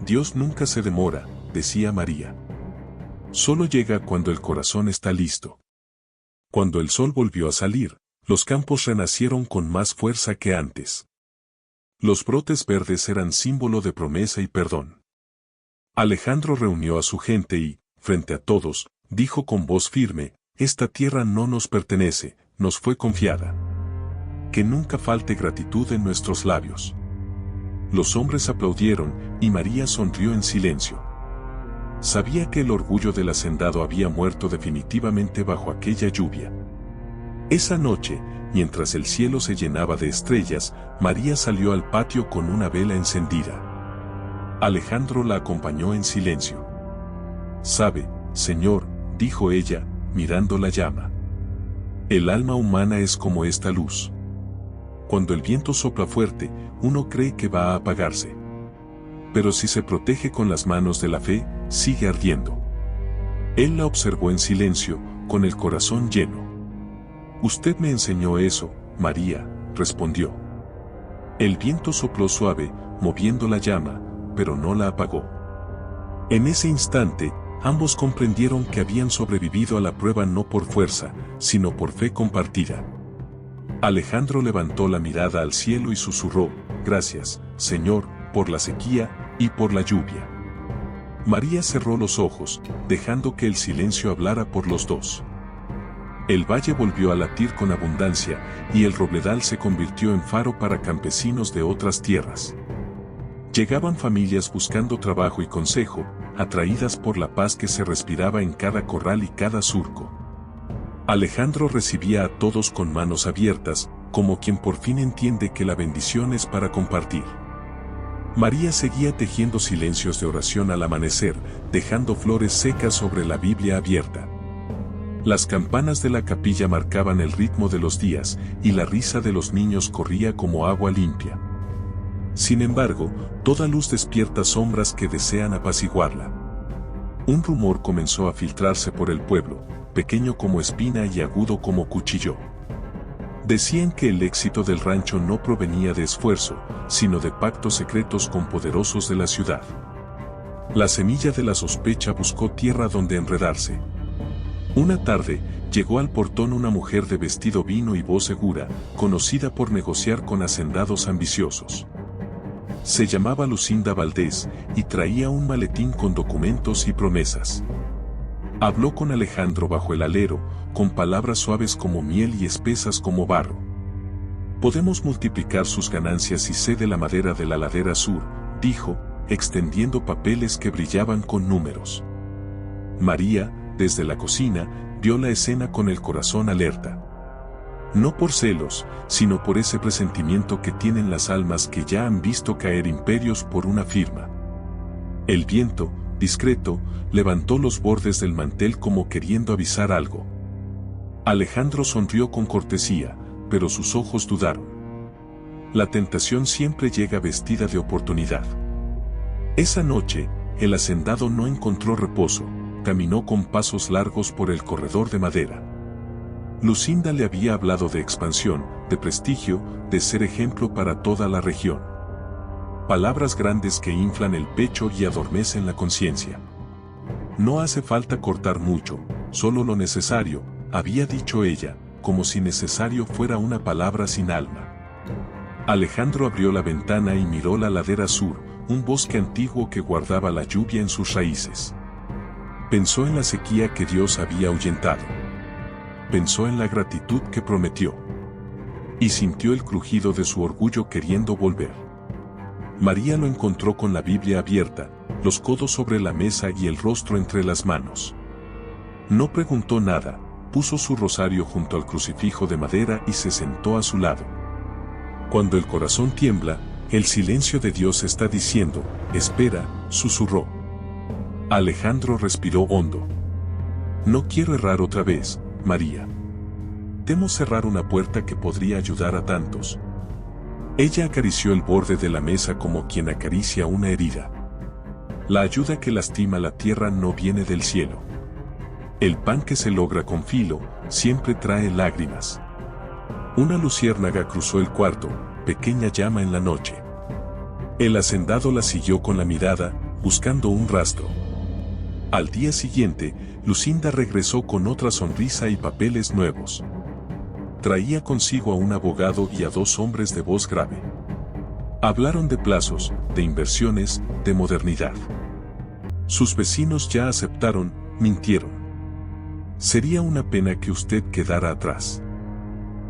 Dios nunca se demora, decía María. Solo llega cuando el corazón está listo. Cuando el sol volvió a salir, los campos renacieron con más fuerza que antes. Los brotes verdes eran símbolo de promesa y perdón. Alejandro reunió a su gente y, frente a todos, dijo con voz firme: esta tierra no nos pertenece, nos fue confiada. Que nunca falte gratitud en nuestros labios. Los hombres aplaudieron, y María sonrió en silencio. Sabía que el orgullo del hacendado había muerto definitivamente bajo aquella lluvia. Esa noche, mientras el cielo se llenaba de estrellas, María salió al patio con una vela encendida. Alejandro la acompañó en silencio. «Sabe, Señor», dijo ella, mirando la llama. «El alma humana es como esta luz. Cuando el viento sopla fuerte, uno cree que va a apagarse. Pero si se protege con las manos de la fe, sigue ardiendo». Él la observó en silencio, con el corazón lleno. «Usted me enseñó eso, María», respondió. El viento sopló suave, moviendo la llama, pero no la apagó. En ese instante, ambos comprendieron que habían sobrevivido a la prueba no por fuerza, sino por fe compartida. Alejandro levantó la mirada al cielo y susurró: «Gracias, Señor, por la sequía y por la lluvia». María cerró los ojos, dejando que el silencio hablara por los dos. El valle volvió a latir con abundancia, y el robledal se convirtió en faro para campesinos de otras tierras. Llegaban familias buscando trabajo y consejo, atraídas por la paz que se respiraba en cada corral y cada surco. Alejandro recibía a todos con manos abiertas, como quien por fin entiende que la bendición es para compartir. María seguía tejiendo silencios de oración al amanecer, dejando flores secas sobre la Biblia abierta. Las campanas de la capilla marcaban el ritmo de los días, y la risa de los niños corría como agua limpia. Sin embargo, toda luz despierta sombras que desean apaciguarla. Un rumor comenzó a filtrarse por el pueblo, pequeño como espina y agudo como cuchillo. Decían que el éxito del rancho no provenía de esfuerzo, sino de pactos secretos con poderosos de la ciudad. La semilla de la sospecha buscó tierra donde enredarse. Una tarde, llegó al portón una mujer de vestido vino y voz segura, conocida por negociar con hacendados ambiciosos. Se llamaba Lucinda Valdés, y traía un maletín con documentos y promesas. Habló con Alejandro bajo el alero, con palabras suaves como miel y espesas como barro. «Podemos multiplicar sus ganancias si cede la madera de la ladera sur», dijo, extendiendo papeles que brillaban con números. María, desde la cocina, vio la escena con el corazón alerta. No por celos, sino por ese presentimiento que tienen las almas que ya han visto caer imperios por una firma. El viento, discreto, levantó los bordes del mantel como queriendo avisar algo. Alejandro sonrió con cortesía, pero sus ojos dudaron. La tentación siempre llega vestida de oportunidad. Esa noche, el hacendado no encontró reposo. Caminó con pasos largos por el corredor de madera. Lucinda le había hablado de expansión, de prestigio, de ser ejemplo para toda la región. Palabras grandes que inflan el pecho y adormecen la conciencia. «No hace falta cortar mucho, solo lo necesario», había dicho ella, como si necesario fuera una palabra sin alma. Alejandro abrió la ventana y miró la ladera sur, un bosque antiguo que guardaba la lluvia en sus raíces. Pensó en la sequía que Dios había ahuyentado. Pensó en la gratitud que prometió. Y sintió el crujido de su orgullo queriendo volver. María lo encontró con la Biblia abierta, los codos sobre la mesa y el rostro entre las manos. No preguntó nada, puso su rosario junto al crucifijo de madera y se sentó a su lado. Cuando el corazón tiembla, el silencio de Dios está diciendo: «Espera», susurró. Alejandro respiró hondo. «No quiero errar otra vez, María. Temo cerrar una puerta que podría ayudar a tantos». Ella acarició el borde de la mesa como quien acaricia una herida. La ayuda que lastima la tierra no viene del cielo. El pan que se logra con filo, siempre trae lágrimas. Una luciérnaga cruzó el cuarto, pequeña llama en la noche. El hacendado la siguió con la mirada, buscando un rastro. Al día siguiente, Lucinda regresó con otra sonrisa y papeles nuevos. Traía consigo a un abogado y a 2 hombres de voz grave. Hablaron de plazos, de inversiones, de modernidad. Sus vecinos ya aceptaron, mintieron. Sería una pena que usted quedara atrás.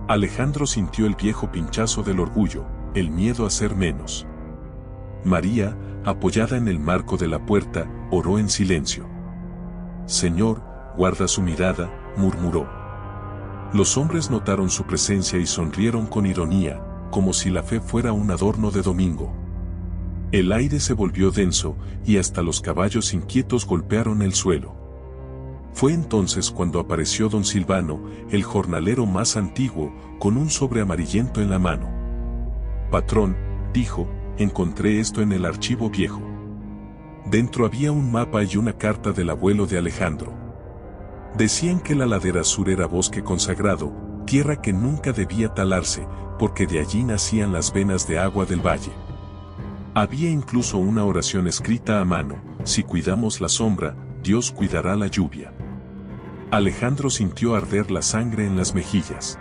Alejandro sintió el viejo pinchazo del orgullo, el miedo a ser menos. María, apoyada en el marco de la puerta, oró en silencio. Señor, guarda su mirada, murmuró. Los hombres notaron su presencia y sonrieron con ironía, como si la fe fuera un adorno de domingo. El aire se volvió denso, y hasta los caballos inquietos golpearon el suelo. Fue entonces cuando apareció don Silvano, el jornalero más antiguo, con un sobre amarillento en la mano. Patrón, dijo, encontré esto en el archivo viejo. Dentro había un mapa y una carta del abuelo de Alejandro. Decían que la ladera sur era bosque consagrado, tierra que nunca debía talarse, porque de allí nacían las venas de agua del valle. Había incluso una oración escrita a mano: si cuidamos la sombra, Dios cuidará la lluvia. Alejandro sintió arder la sangre en las mejillas.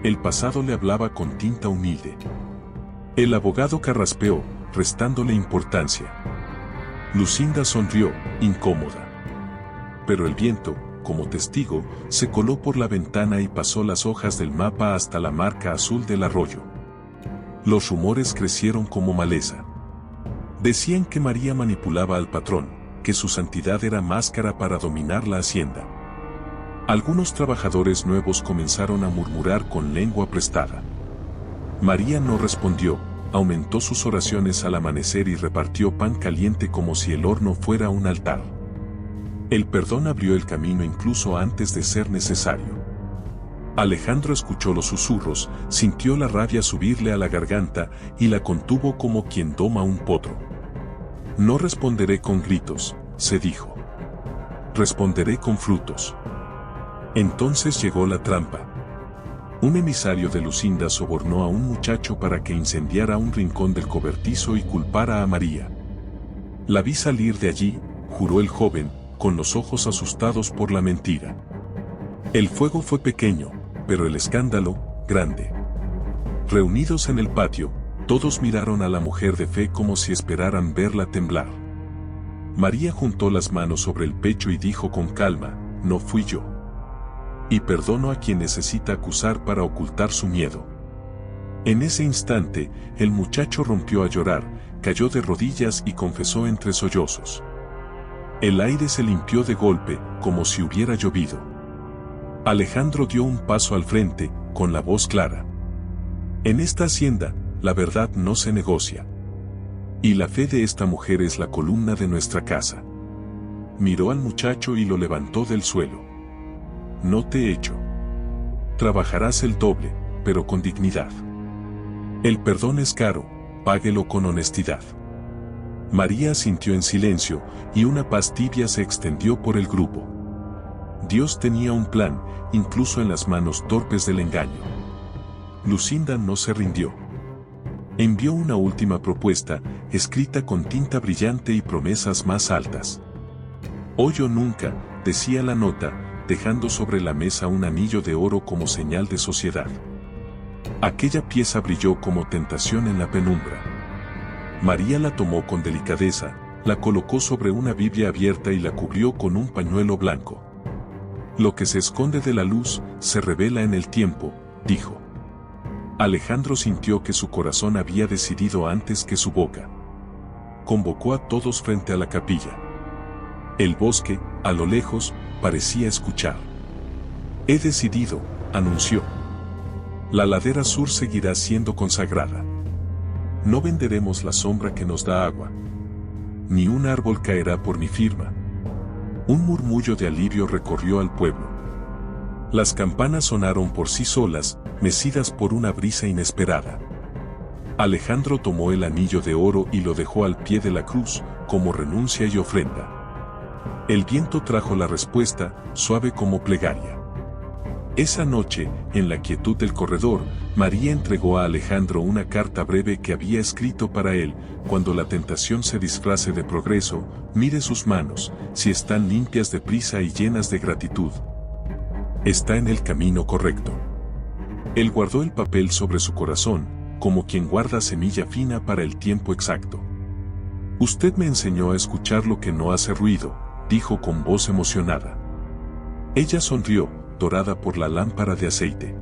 El pasado le hablaba con tinta humilde. El abogado carraspeó, restándole importancia. Lucinda sonrió, incómoda. Pero el viento, como testigo, se coló por la ventana y pasó las hojas del mapa hasta la marca azul del arroyo. Los rumores crecieron como maleza. Decían que María manipulaba al patrón, que su santidad era máscara para dominar la hacienda. Algunos trabajadores nuevos comenzaron a murmurar con lengua prestada. María no respondió, aumentó sus oraciones al amanecer y repartió pan caliente como si el horno fuera un altar. El perdón abrió el camino incluso antes de ser necesario. Alejandro escuchó los susurros, sintió la rabia subirle a la garganta y la contuvo como quien doma un potro. No responderé con gritos, se dijo. Responderé con frutos. Entonces llegó la trampa. Un emisario de Lucinda sobornó a un muchacho para que incendiara un rincón del cobertizo y culpara a María. La vi salir de allí, juró el joven, con los ojos asustados por la mentira. El fuego fue pequeño, pero el escándalo, grande. Reunidos en el patio, todos miraron a la mujer de fe como si esperaran verla temblar. María juntó las manos sobre el pecho y dijo con calma: no fui yo. Y perdono a quien necesita acusar para ocultar su miedo. En ese instante, el muchacho rompió a llorar, cayó de rodillas y confesó entre sollozos. El aire se limpió de golpe, como si hubiera llovido. Alejandro dio un paso al frente, con la voz clara. En esta hacienda, la verdad no se negocia. Y la fe de esta mujer es la columna de nuestra casa. Miró al muchacho y lo levantó del suelo. No te echo. Trabajarás el doble, pero con dignidad. El perdón es caro, páguelo con honestidad. María asintió en silencio, y una paz tibia se extendió por el grupo. Dios tenía un plan, incluso en las manos torpes del engaño. Lucinda no se rindió. Envió una última propuesta, escrita con tinta brillante y promesas más altas. Hoy o nunca, decía la nota, dejando sobre la mesa un anillo de oro como señal de sociedad. Aquella pieza brilló como tentación en la penumbra. María la tomó con delicadeza, la colocó sobre una Biblia abierta y la cubrió con un pañuelo blanco. Lo que se esconde de la luz, se revela en el tiempo, dijo. Alejandro sintió que su corazón había decidido antes que su boca. Convocó a todos frente a la capilla. El bosque, a lo lejos, parecía escuchar. He decidido, anunció. La ladera sur seguirá siendo consagrada. No venderemos la sombra que nos da agua. Ni un árbol caerá por mi firma. Un murmullo de alivio recorrió al pueblo. Las campanas sonaron por sí solas, mecidas por una brisa inesperada. Alejandro tomó el anillo de oro y lo dejó al pie de la cruz, como renuncia y ofrenda. El viento trajo la respuesta, suave como plegaria. Esa noche, en la quietud del corredor, María entregó a Alejandro una carta breve que había escrito para él: cuando la tentación se disfrace de progreso, mire sus manos, si están limpias de prisa y llenas de gratitud. Está en el camino correcto. Él guardó el papel sobre su corazón, como quien guarda semilla fina para el tiempo exacto. Usted me enseñó a escuchar lo que no hace ruido, dijo con voz emocionada. Ella sonrió, dorada por la lámpara de aceite.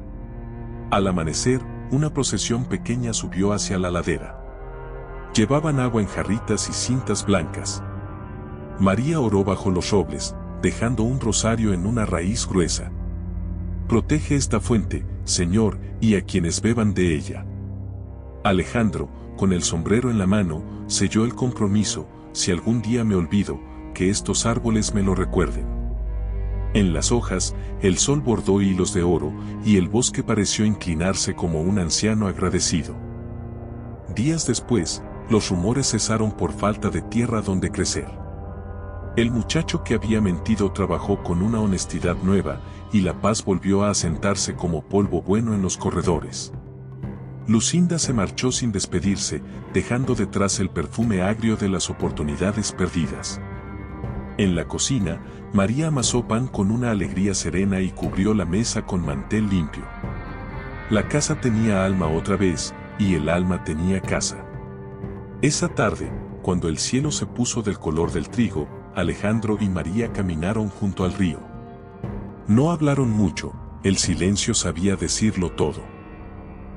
Al amanecer, una procesión pequeña subió hacia la ladera. Llevaban agua en jarritas y cintas blancas. María oró bajo los robles, dejando un rosario en una raíz gruesa. Protege esta fuente, Señor, y a quienes beban de ella. Alejandro, con el sombrero en la mano, selló el compromiso: si algún día me olvido, que estos árboles me lo recuerden. En las hojas, el sol bordó hilos de oro, y el bosque pareció inclinarse como un anciano agradecido. Días después, los rumores cesaron por falta de tierra donde crecer. El muchacho que había mentido trabajó con una honestidad nueva, y la paz volvió a asentarse como polvo bueno en los corredores. Lucinda se marchó sin despedirse, dejando detrás el perfume agrio de las oportunidades perdidas. En la cocina, María amasó pan con una alegría serena y cubrió la mesa con mantel limpio. La casa tenía alma otra vez, y el alma tenía casa. Esa tarde, cuando el cielo se puso del color del trigo, Alejandro y María caminaron junto al río. No hablaron mucho, el silencio sabía decirlo todo.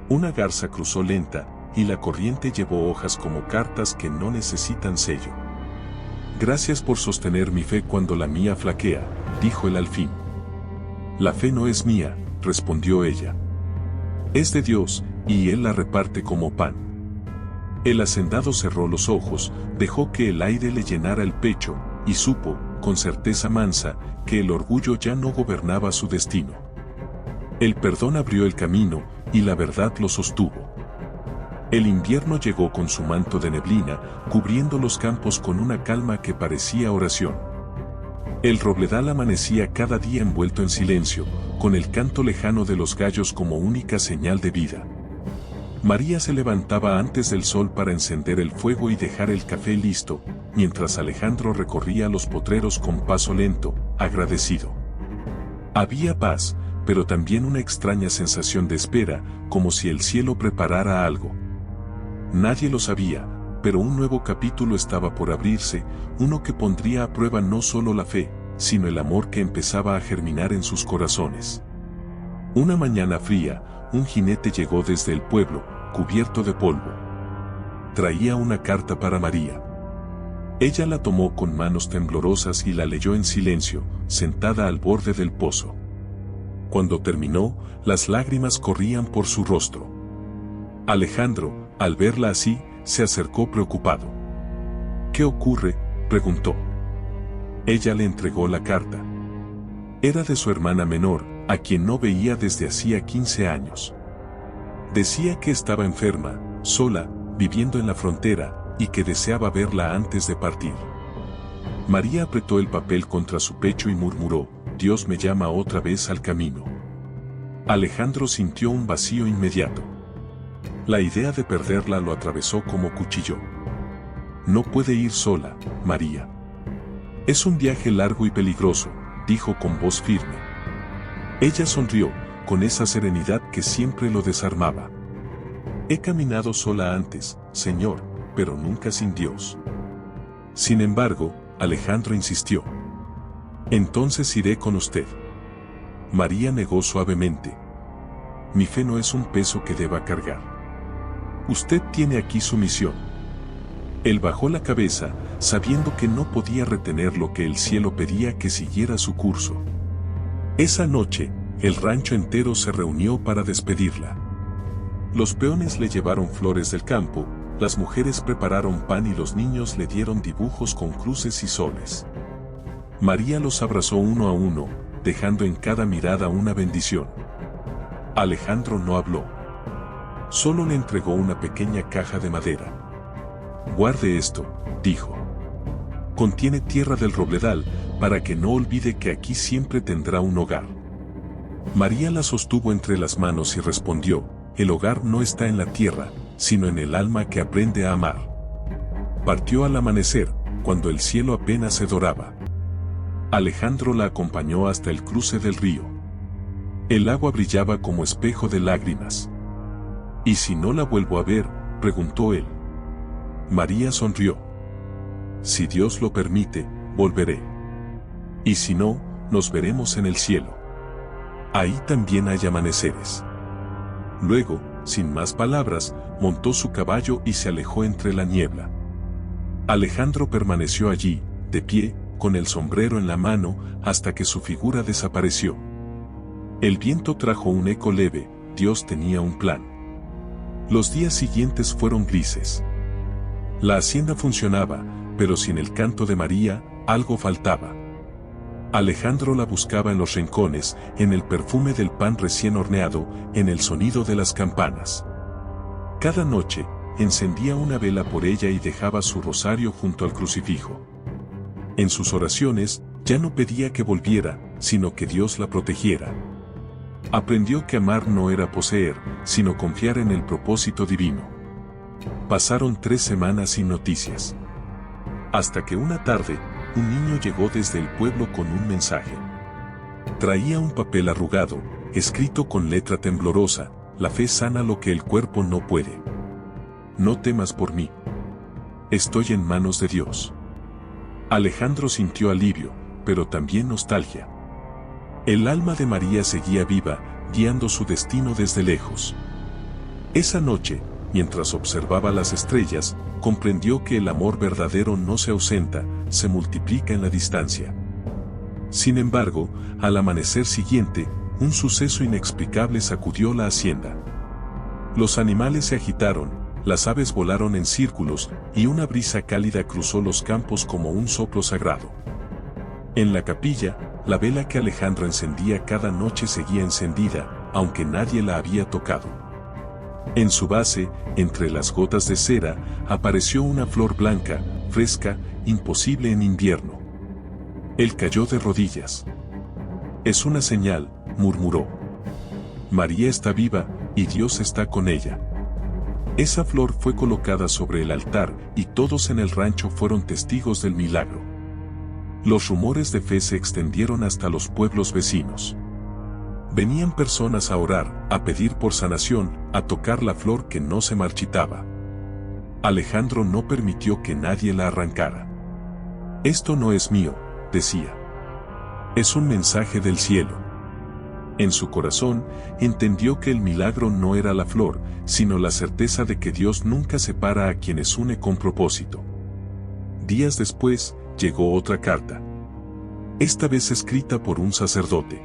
Una garza cruzó lenta, y la corriente llevó hojas como cartas que no necesitan sello. Gracias por sostener mi fe cuando la mía flaquea, dijo él al fin. La fe no es mía, respondió ella. Es de Dios, y Él la reparte como pan. El hacendado cerró los ojos, dejó que el aire le llenara el pecho, y supo, con certeza mansa, que el orgullo ya no gobernaba su destino. El perdón abrió el camino, y la verdad lo sostuvo. El invierno llegó con su manto de neblina, cubriendo los campos con una calma que parecía oración. El robledal amanecía cada día envuelto en silencio, con el canto lejano de los gallos como única señal de vida. María se levantaba antes del sol para encender el fuego y dejar el café listo, mientras Alejandro recorría los potreros con paso lento, agradecido. Había paz, pero también una extraña sensación de espera, como si el cielo preparara algo. Nadie lo sabía, pero un nuevo capítulo estaba por abrirse, uno que pondría a prueba no solo la fe, sino el amor que empezaba a germinar en sus corazones. Una mañana fría, un jinete llegó desde el pueblo, cubierto de polvo. Traía una carta para María. Ella la tomó con manos temblorosas y la leyó en silencio, sentada al borde del pozo. Cuando terminó, las lágrimas corrían por su rostro. Alejandro, al verla así, se acercó preocupado. ¿Qué ocurre?, preguntó. Ella le entregó la carta. Era de su hermana menor, a quien no veía desde hacía 15 años. Decía que estaba enferma, sola, viviendo en la frontera, y que deseaba verla antes de partir. María apretó el papel contra su pecho y murmuró: Dios me llama otra vez al camino. Alejandro sintió un vacío inmediato. La idea de perderla lo atravesó como cuchillo. No puede ir sola, María. Es un viaje largo y peligroso, dijo con voz firme. Ella sonrió, con esa serenidad que siempre lo desarmaba. He caminado sola antes, Señor, pero nunca sin Dios. Sin embargo, Alejandro insistió. Entonces iré con usted. María negó suavemente. Mi fe no es un peso que deba cargar. Usted tiene aquí su misión. Él bajó la cabeza, sabiendo que no podía retener lo que el cielo pedía que siguiera su curso. Esa noche, el rancho entero se reunió para despedirla. Los peones le llevaron flores del campo, las mujeres prepararon pan y los niños le dieron dibujos con cruces y soles. María los abrazó uno a uno, dejando en cada mirada una bendición. Alejandro no habló. Solo le entregó una pequeña caja de madera. Guarde esto, dijo. Contiene tierra del robledal, para que no olvide que aquí siempre tendrá un hogar. María la sostuvo entre las manos y respondió: el hogar no está en la tierra, sino en el alma que aprende a amar. Partió al amanecer, cuando el cielo apenas se doraba. Alejandro la acompañó hasta el cruce del río. El agua brillaba como espejo de lágrimas. ¿Y si no la vuelvo a ver?, preguntó él. María sonrió. Si Dios lo permite, volveré. Y si no, nos veremos en el cielo. Ahí también hay amaneceres. Luego, sin más palabras, montó su caballo y se alejó entre la niebla. Alejandro permaneció allí, de pie, con el sombrero en la mano, hasta que su figura desapareció. El viento trajo un eco leve: Dios tenía un plan. Los días siguientes fueron grises. La hacienda funcionaba, pero sin el canto de María, algo faltaba. Alejandro la buscaba en los rincones, en el perfume del pan recién horneado, en el sonido de las campanas. Cada noche, encendía una vela por ella y dejaba su rosario junto al crucifijo. En sus oraciones, ya no pedía que volviera, sino que Dios la protegiera. Aprendió que amar no era poseer, sino confiar en el propósito divino. Pasaron 3 semanas sin noticias. Hasta que una tarde, un niño llegó desde el pueblo con un mensaje. Traía un papel arrugado, escrito con letra temblorosa: la fe sana lo que el cuerpo no puede. No temas por mí. Estoy en manos de Dios. Alejandro sintió alivio, pero también nostalgia. El alma de María seguía viva, guiando su destino desde lejos. Esa noche, mientras observaba las estrellas, comprendió que el amor verdadero no se ausenta, se multiplica en la distancia. Sin embargo, al amanecer siguiente, un suceso inexplicable sacudió la hacienda. Los animales se agitaron, las aves volaron en círculos, y una brisa cálida cruzó los campos como un soplo sagrado. En la capilla, la vela que Alejandro encendía cada noche seguía encendida, aunque nadie la había tocado. En su base, entre las gotas de cera, apareció una flor blanca, fresca, imposible en invierno. Él cayó de rodillas. Es una señal, murmuró. María está viva, y Dios está con ella. Esa flor fue colocada sobre el altar, y todos en el rancho fueron testigos del milagro. Los rumores de fe se extendieron hasta los pueblos vecinos. Venían personas a orar, a pedir por sanación, a tocar la flor que no se marchitaba. Alejandro no permitió que nadie la arrancara. Esto no es mío, decía. Es un mensaje del cielo. En su corazón, entendió que el milagro no era la flor, sino la certeza de que Dios nunca separa a quienes une con propósito. Días después, llegó otra carta. Esta vez escrita por un sacerdote.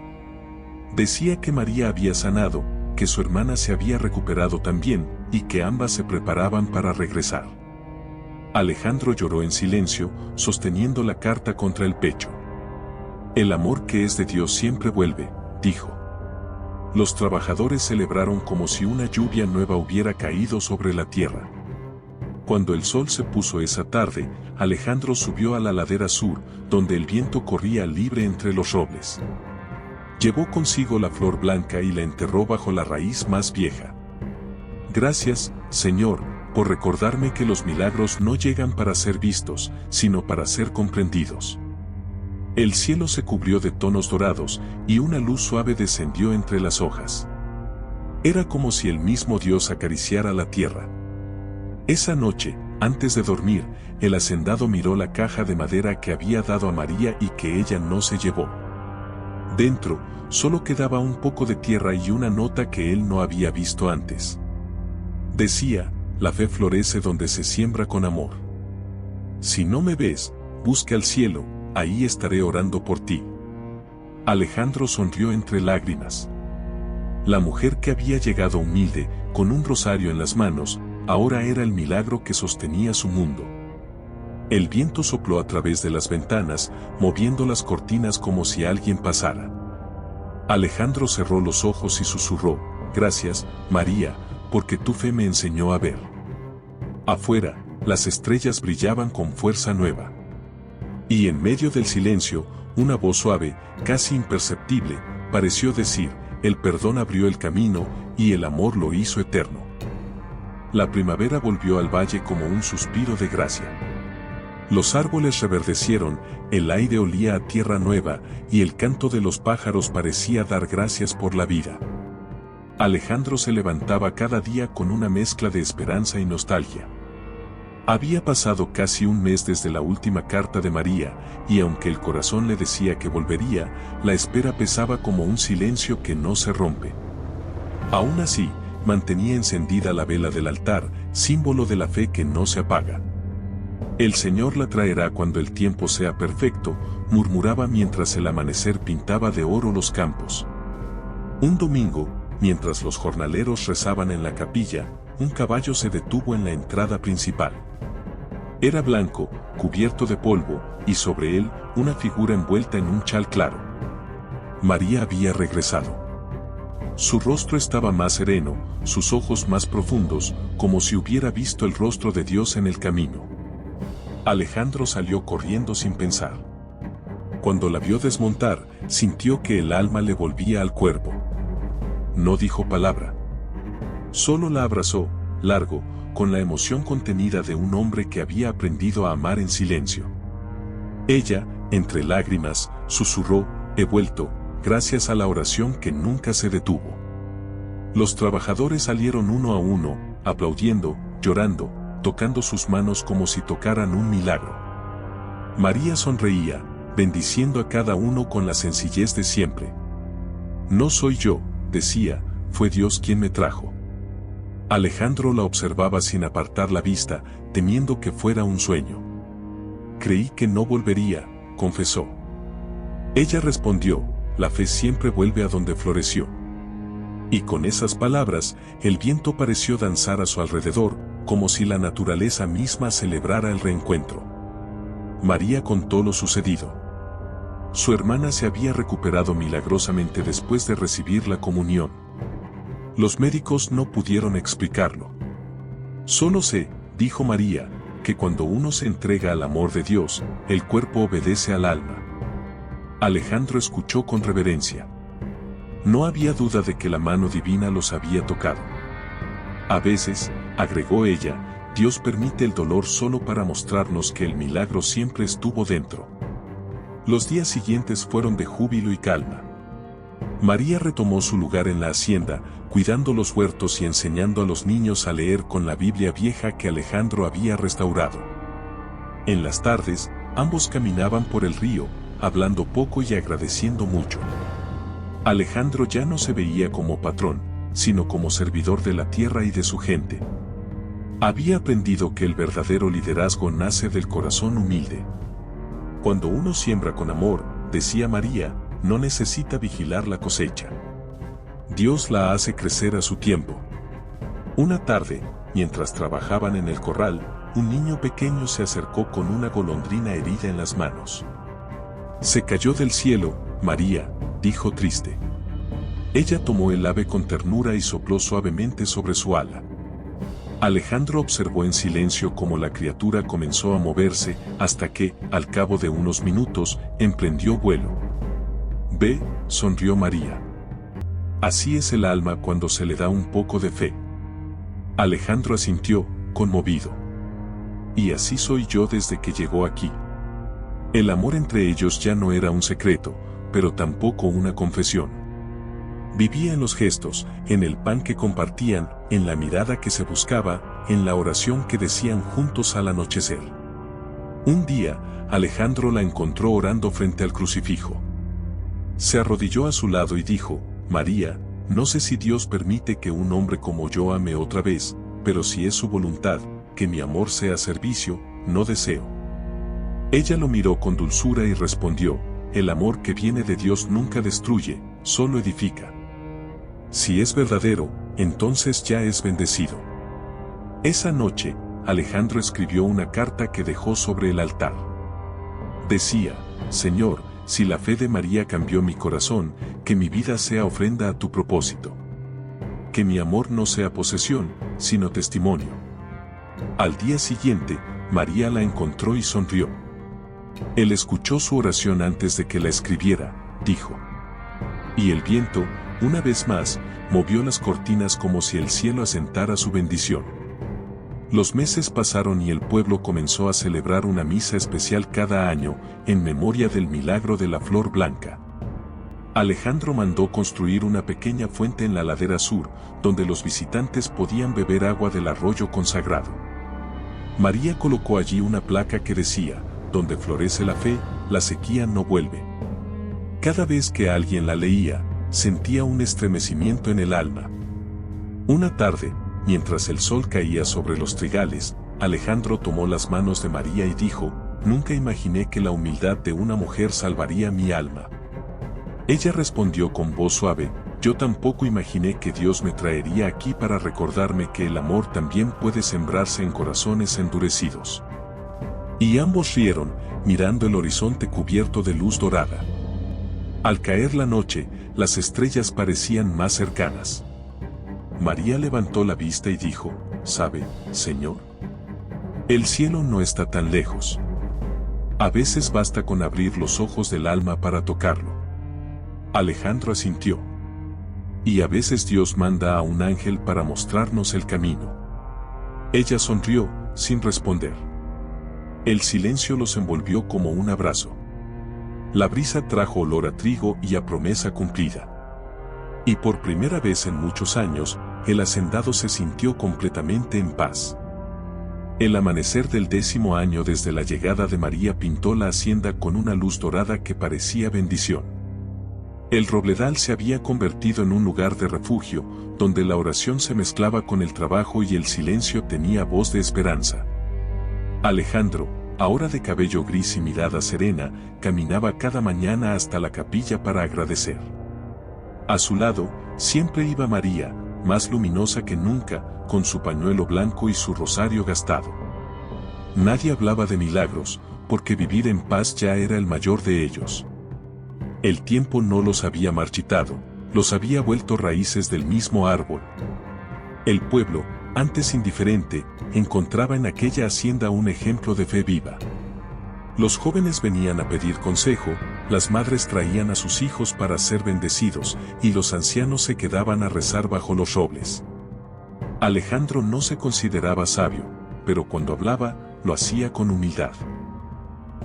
Decía que María había sanado, que su hermana se había recuperado también, y que ambas se preparaban para regresar. Alejandro lloró en silencio, sosteniendo la carta contra el pecho. El amor que es de Dios siempre vuelve, dijo. Los trabajadores celebraron como si una lluvia nueva hubiera caído sobre la tierra. Cuando el sol se puso esa tarde, Alejandro subió a la ladera sur, donde el viento corría libre entre los robles. Llevó consigo la flor blanca y la enterró bajo la raíz más vieja. Gracias, Señor, por recordarme que los milagros no llegan para ser vistos, sino para ser comprendidos. El cielo se cubrió de tonos dorados, y una luz suave descendió entre las hojas. Era como si el mismo Dios acariciara la tierra. Esa noche, antes de dormir, el hacendado miró la caja de madera que había dado a María y que ella no se llevó. Dentro, solo quedaba un poco de tierra y una nota que él no había visto antes. Decía: la fe florece donde se siembra con amor. Si no me ves, busca al cielo, ahí estaré orando por ti. Alejandro sonrió entre lágrimas. La mujer que había llegado humilde, con un rosario en las manos, ahora era el milagro que sostenía su mundo. El viento sopló a través de las ventanas, moviendo las cortinas como si alguien pasara. Alejandro cerró los ojos y susurró: gracias, María, porque tu fe me enseñó a ver. Afuera, las estrellas brillaban con fuerza nueva. Y en medio del silencio, Una voz suave, casi imperceptible, pareció decir, el perdón abrió el camino, y el amor lo hizo eterno. La primavera volvió al valle como un suspiro de gracia. Los árboles reverdecieron, el aire olía a tierra nueva, y el canto de los pájaros parecía dar gracias por la vida. Alejandro se levantaba cada día con una mezcla de esperanza y nostalgia. Había pasado casi un mes desde la última carta de María, y aunque el corazón le decía que volvería, la espera pesaba como un silencio que no se rompe. Aún así, mantenía encendida la vela del altar, símbolo de la fe que no se apaga. El Señor la traerá cuando el tiempo sea perfecto, murmuraba mientras el amanecer pintaba de oro los campos. Un domingo, mientras los jornaleros rezaban en la capilla, un caballo se detuvo en la entrada principal. Era blanco, cubierto de polvo, y sobre él, una figura envuelta en un chal claro. María había regresado. Su rostro estaba más sereno, sus ojos más profundos, como si hubiera visto el rostro de Dios en el camino. Alejandro salió corriendo sin pensar. Cuando la vio desmontar, sintió que el alma le volvía al cuerpo. No dijo palabra. Solo la abrazó, largo, con la emoción contenida de un hombre que había aprendido a amar en silencio. Ella, entre lágrimas, susurró, he vuelto, gracias a la oración que nunca se detuvo. Los trabajadores salieron uno a uno, aplaudiendo, llorando, tocando sus manos como si tocaran un milagro. María sonreía, bendiciendo a cada uno con la sencillez de siempre. No soy yo, decía, fue Dios quien me trajo. Alejandro la observaba sin apartar la vista, temiendo que fuera un sueño. Creí que no volvería, confesó. Ella respondió, la fe siempre vuelve a donde floreció. Y con esas palabras, el viento pareció danzar a su alrededor, como si la naturaleza misma celebrara el reencuentro. María contó lo sucedido. Su hermana se había recuperado milagrosamente después de recibir la comunión. Los médicos no pudieron explicarlo. Solo sé, dijo María, que cuando uno se entrega al amor de Dios, el cuerpo obedece al alma. Alejandro escuchó con reverencia. No había duda de que la mano divina los había tocado. A veces, agregó ella, Dios permite el dolor solo para mostrarnos que el milagro siempre estuvo dentro. Los días siguientes fueron de júbilo y calma. María retomó su lugar en la hacienda, cuidando los huertos y enseñando a los niños a leer con la Biblia vieja que Alejandro había restaurado. En las tardes, ambos caminaban por el río, hablando poco y agradeciendo mucho. Alejandro ya no se veía como patrón, sino como servidor de la tierra y de su gente. Había aprendido que el verdadero liderazgo nace del corazón humilde. Cuando uno siembra con amor, decía María, no necesita vigilar la cosecha. Dios la hace crecer a su tiempo. Una tarde, mientras trabajaban en el corral, un niño pequeño se acercó con una golondrina herida en las manos. Se cayó del cielo, María, dijo triste. Ella tomó el ave con ternura y sopló suavemente sobre su ala. Alejandro observó en silencio cómo la criatura comenzó a moverse, hasta que, al cabo de unos minutos, emprendió vuelo. Ve, sonrió María. Así es el alma cuando se le da un poco de fe. Alejandro asintió, conmovido. Y así soy yo desde que llegó aquí. El amor entre ellos ya no era un secreto, pero tampoco una confesión. Vivía en los gestos, en el pan que compartían, en la mirada que se buscaba, en la oración que decían juntos al anochecer. Un día, Alejandro la encontró orando frente al crucifijo. Se arrodilló a su lado y dijo, María, no sé si Dios permite que un hombre como yo ame otra vez, pero si es su voluntad, que mi amor sea servicio, no deseo. Ella lo miró con dulzura y respondió, el amor que viene de Dios nunca destruye, solo edifica. Si es verdadero, entonces ya es bendecido. Esa noche, Alejandro escribió una carta que dejó sobre el altar. Decía, Señor, si la fe de María cambió mi corazón, que mi vida sea ofrenda a tu propósito. Que mi amor no sea posesión, sino testimonio. Al día siguiente, María la encontró y sonrió. Él escuchó su oración antes de que la escribiera, dijo. Y el viento, una vez más, movió las cortinas como si el cielo asentara su bendición. Los meses pasaron y el pueblo comenzó a celebrar una misa especial cada año, en memoria del milagro de la flor blanca. Alejandro mandó construir una pequeña fuente en la ladera sur, donde los visitantes podían beber agua del arroyo consagrado. María colocó allí una placa que decía, donde florece la fe, la sequía no vuelve. Cada vez que alguien la leía, sentía un estremecimiento en el alma. Una tarde, mientras el sol caía sobre los trigales, Alejandro tomó las manos de María y dijo, «Nunca imaginé que la humildad de una mujer salvaría mi alma». Ella respondió con voz suave, «Yo tampoco imaginé que Dios me traería aquí para recordarme que el amor también puede sembrarse en corazones endurecidos». Y ambos rieron, mirando el horizonte cubierto de luz dorada. Al caer la noche, las estrellas parecían más cercanas. María levantó la vista y dijo, «¿Sabe, Señor? El cielo no está tan lejos. A veces basta con abrir los ojos del alma para tocarlo». Alejandro asintió. «Y a veces Dios manda a un ángel para mostrarnos el camino». Ella sonrió, sin responder. El silencio los envolvió como un abrazo. La brisa trajo olor a trigo y a promesa cumplida. Y por primera vez en muchos años, el hacendado se sintió completamente en paz. El amanecer del 10º año desde la llegada de María pintó la hacienda con una luz dorada que parecía bendición. El robledal se había convertido en un lugar de refugio, donde la oración se mezclaba con el trabajo y el silencio tenía voz de esperanza. Alejandro, ahora de cabello gris y mirada serena, caminaba cada mañana hasta la capilla para agradecer. A su lado, siempre iba María, más luminosa que nunca, con su pañuelo blanco y su rosario gastado. Nadie hablaba de milagros, porque vivir en paz ya era el mayor de ellos. El tiempo no los había marchitado, los había vuelto raíces del mismo árbol. El pueblo, antes indiferente, encontraba en aquella hacienda un ejemplo de fe viva. Los jóvenes venían a pedir consejo, las madres traían a sus hijos para ser bendecidos, y los ancianos se quedaban a rezar bajo los robles. Alejandro no se consideraba sabio, pero cuando hablaba, lo hacía con humildad.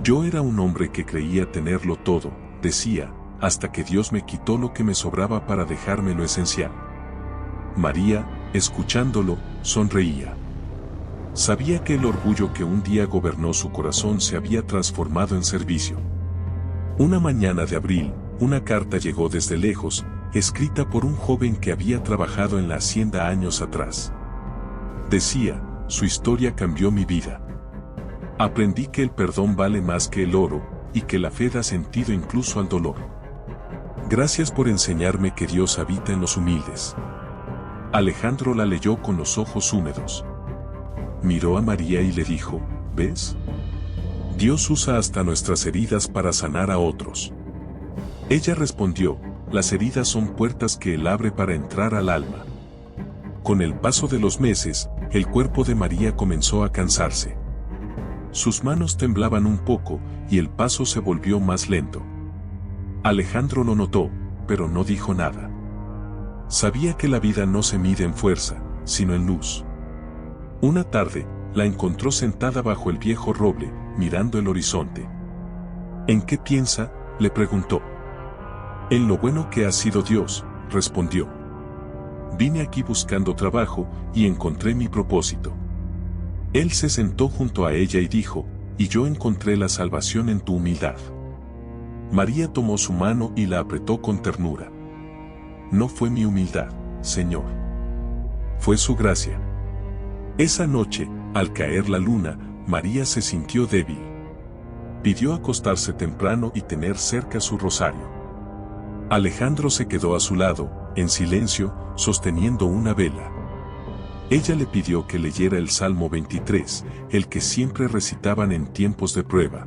«Yo era un hombre que creía tenerlo todo», decía, «hasta que Dios me quitó lo que me sobraba para dejarme lo esencial». María, escuchándolo, sonreía. Sabía que el orgullo que un día gobernó su corazón se había transformado en servicio. Una mañana de abril, una carta llegó desde lejos, escrita por un joven que había trabajado en la hacienda años atrás. Decía, «Su historia cambió mi vida. Aprendí que el perdón vale más que el oro, y que la fe da sentido incluso al dolor. Gracias por enseñarme que Dios habita en los humildes». Alejandro la leyó con los ojos húmedos. Miró a María y le dijo, «¿Ves? Dios usa hasta nuestras heridas para sanar a otros». Ella respondió, «Las heridas son puertas que Él abre para entrar al alma». Con el paso de los meses, el cuerpo de María comenzó a cansarse. Sus manos temblaban un poco, y el paso se volvió más lento. Alejandro lo notó, pero no dijo nada. Sabía que la vida no se mide en fuerza, sino en luz. Una tarde, la encontró sentada bajo el viejo roble, mirando el horizonte. «¿En qué piensa?», le preguntó. «En lo bueno que ha sido Dios», respondió. «Vine aquí buscando trabajo, y encontré mi propósito». Él se sentó junto a ella y dijo, «Y yo encontré la salvación en tu humildad». María tomó su mano y la apretó con ternura. «No fue mi humildad, Señor. Fue su gracia». Esa noche, al caer la luna, María se sintió débil. Pidió acostarse temprano y tener cerca su rosario. Alejandro se quedó a su lado, en silencio, sosteniendo una vela. Ella le pidió que leyera el Salmo 23, el que siempre recitaban en tiempos de prueba.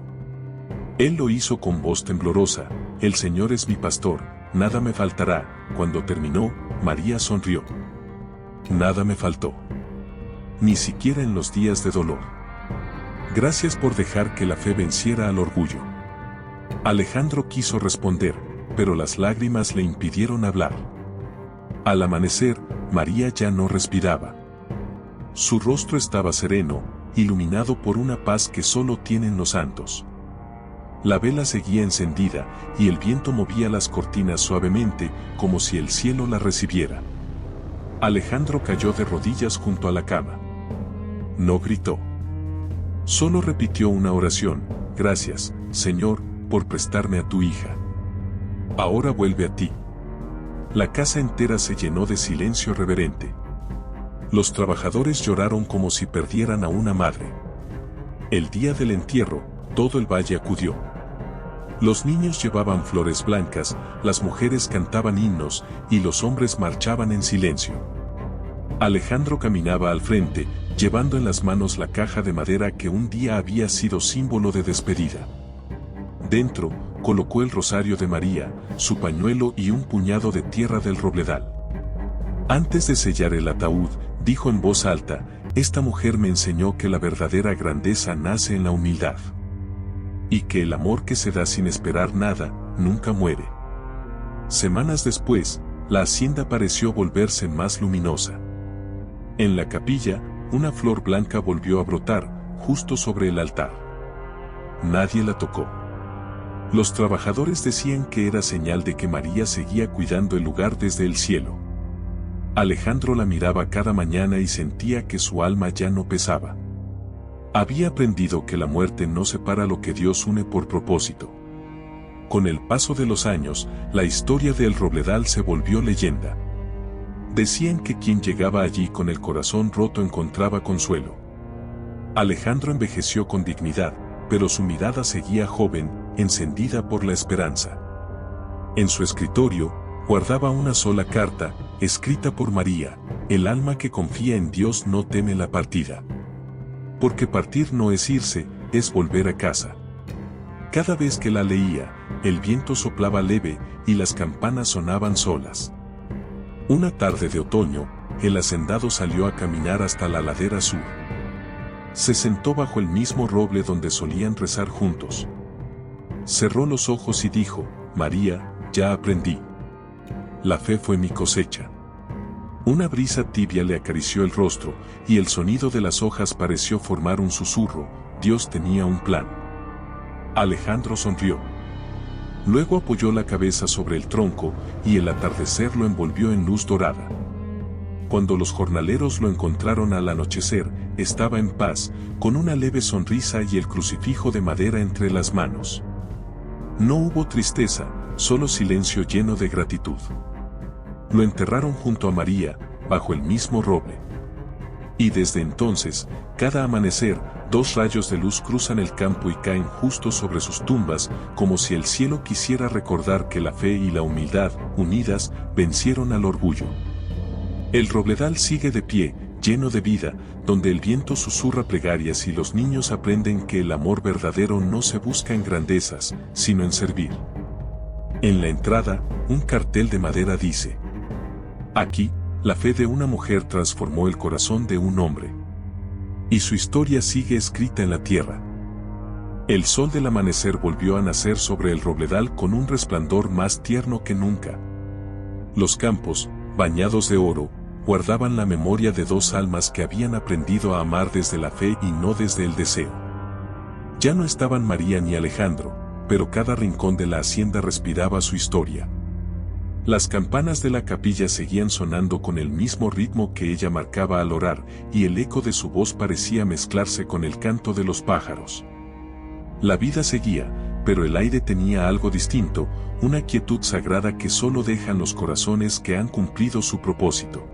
Él lo hizo con voz temblorosa, «El Señor es mi pastor, nada me faltará». Cuando terminó, María sonrió. «Nada me faltó. Ni siquiera en los días de dolor. Gracias por dejar que la fe venciera al orgullo. Alejandro quiso responder, pero las lágrimas le impidieron hablar. Al amanecer, María ya no respiraba. Su rostro estaba sereno, iluminado por una paz que solo tienen los santos. La vela seguía encendida, y el viento movía las cortinas suavemente, como si el cielo la recibiera. Alejandro cayó de rodillas junto a la cama. No gritó. Solo repitió una oración: gracias, Señor, por prestarme a tu hija. Ahora vuelve a ti. La casa entera se llenó de silencio reverente. Los trabajadores lloraron como si perdieran a una madre. El día del entierro, todo el valle acudió. Los niños llevaban flores blancas, las mujeres cantaban himnos, y los hombres marchaban en silencio. Alejandro caminaba al frente, llevando en las manos la caja de madera que un día había sido símbolo de despedida. Dentro, colocó el rosario de María, su pañuelo y un puñado de tierra del robledal. Antes de sellar el ataúd, dijo en voz alta: esta mujer me enseñó que la verdadera grandeza nace en la humildad. Y que el amor que se da sin esperar nada, nunca muere. Semanas después, la hacienda pareció volverse más luminosa. En la capilla, una flor blanca volvió a brotar, justo sobre el altar. Nadie la tocó. Los trabajadores decían que era señal de que María seguía cuidando el lugar desde el cielo. Alejandro la miraba cada mañana y sentía que su alma ya no pesaba. Había aprendido que la muerte no separa lo que Dios une por propósito. Con el paso de los años, la historia del robledal se volvió leyenda. Decían que quien llegaba allí con el corazón roto encontraba consuelo. Alejandro envejeció con dignidad, pero su mirada seguía joven, encendida por la esperanza. En su escritorio, guardaba una sola carta, escrita por María: el alma que confía en Dios no teme la partida. Porque partir no es irse, es volver a casa. Cada vez que la leía, el viento soplaba leve, y las campanas sonaban solas. Una tarde de otoño, el hacendado salió a caminar hasta la ladera sur. Se sentó bajo el mismo roble donde solían rezar juntos. Cerró los ojos y dijo: María, ya aprendí. La fe fue mi cosecha. Una brisa tibia le acarició el rostro, y el sonido de las hojas pareció formar un susurro: Dios tenía un plan. Alejandro sonrió. Luego apoyó la cabeza sobre el tronco, y el atardecer lo envolvió en luz dorada. Cuando los jornaleros lo encontraron al anochecer, estaba en paz, con una leve sonrisa y el crucifijo de madera entre las manos. No hubo tristeza, solo silencio lleno de gratitud. Lo enterraron junto a María, bajo el mismo roble. Y desde entonces, cada amanecer, 2 rayos de luz cruzan el campo y caen justo sobre sus tumbas, como si el cielo quisiera recordar que la fe y la humildad, unidas, vencieron al orgullo. El robledal sigue de pie, lleno de vida, donde el viento susurra plegarias y los niños aprenden que el amor verdadero no se busca en grandezas, sino en servir. En la entrada, un cartel de madera dice: aquí, la fe de una mujer transformó el corazón de un hombre. Y su historia sigue escrita en la tierra. El sol del amanecer volvió a nacer sobre el robledal con un resplandor más tierno que nunca. Los campos, bañados de oro, guardaban la memoria de 2 almas que habían aprendido a amar desde la fe y no desde el deseo. Ya no estaban María ni Alejandro, pero cada rincón de la hacienda respiraba su historia. Las campanas de la capilla seguían sonando con el mismo ritmo que ella marcaba al orar, y el eco de su voz parecía mezclarse con el canto de los pájaros. La vida seguía, pero el aire tenía algo distinto, una quietud sagrada que solo dejan los corazones que han cumplido su propósito.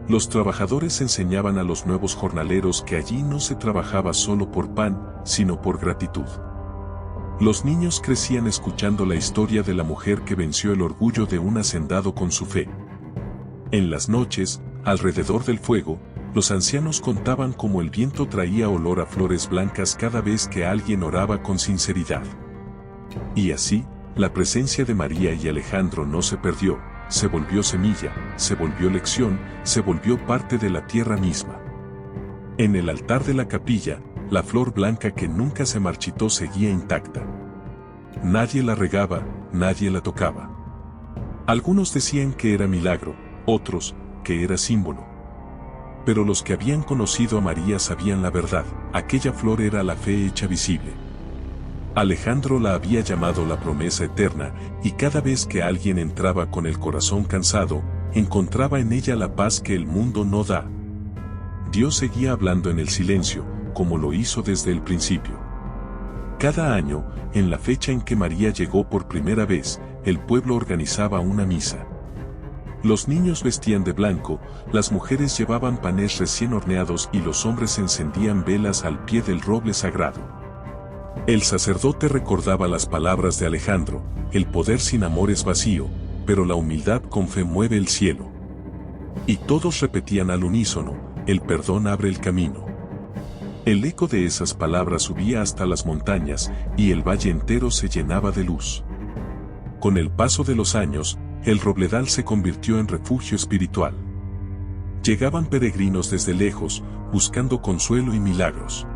Los trabajadores enseñaban a los nuevos jornaleros que allí no se trabajaba solo por pan, sino por gratitud. Los niños crecían escuchando la historia de la mujer que venció el orgullo de un hacendado con su fe. En las noches, alrededor del fuego, los ancianos contaban cómo el viento traía olor a flores blancas cada vez que alguien oraba con sinceridad. Y así, la presencia de María y Alejandro no se perdió, se volvió semilla, se volvió lección, se volvió parte de la tierra misma. En el altar de la capilla, la flor blanca que nunca se marchitó seguía intacta. Nadie la regaba, nadie la tocaba. Algunos decían que era milagro, otros, que era símbolo. Pero los que habían conocido a María sabían la verdad, aquella flor era la fe hecha visible. Alejandro la había llamado la promesa eterna, y cada vez que alguien entraba con el corazón cansado, encontraba en ella la paz que el mundo no da. Dios seguía hablando en el silencio, como lo hizo desde el principio. Cada año, en la fecha en que María llegó por primera vez, el pueblo organizaba una misa. Los niños vestían de blanco, las mujeres llevaban panes recién horneados y los hombres encendían velas al pie del roble sagrado. El sacerdote recordaba las palabras de Alejandro: el poder sin amor es vacío, pero la humildad con fe mueve el cielo. Y todos repetían al unísono: el perdón abre el camino. El eco de esas palabras subía hasta las montañas, y el valle entero se llenaba de luz. Con el paso de los años, el Robledal se convirtió en refugio espiritual. Llegaban peregrinos desde lejos, buscando consuelo y milagros.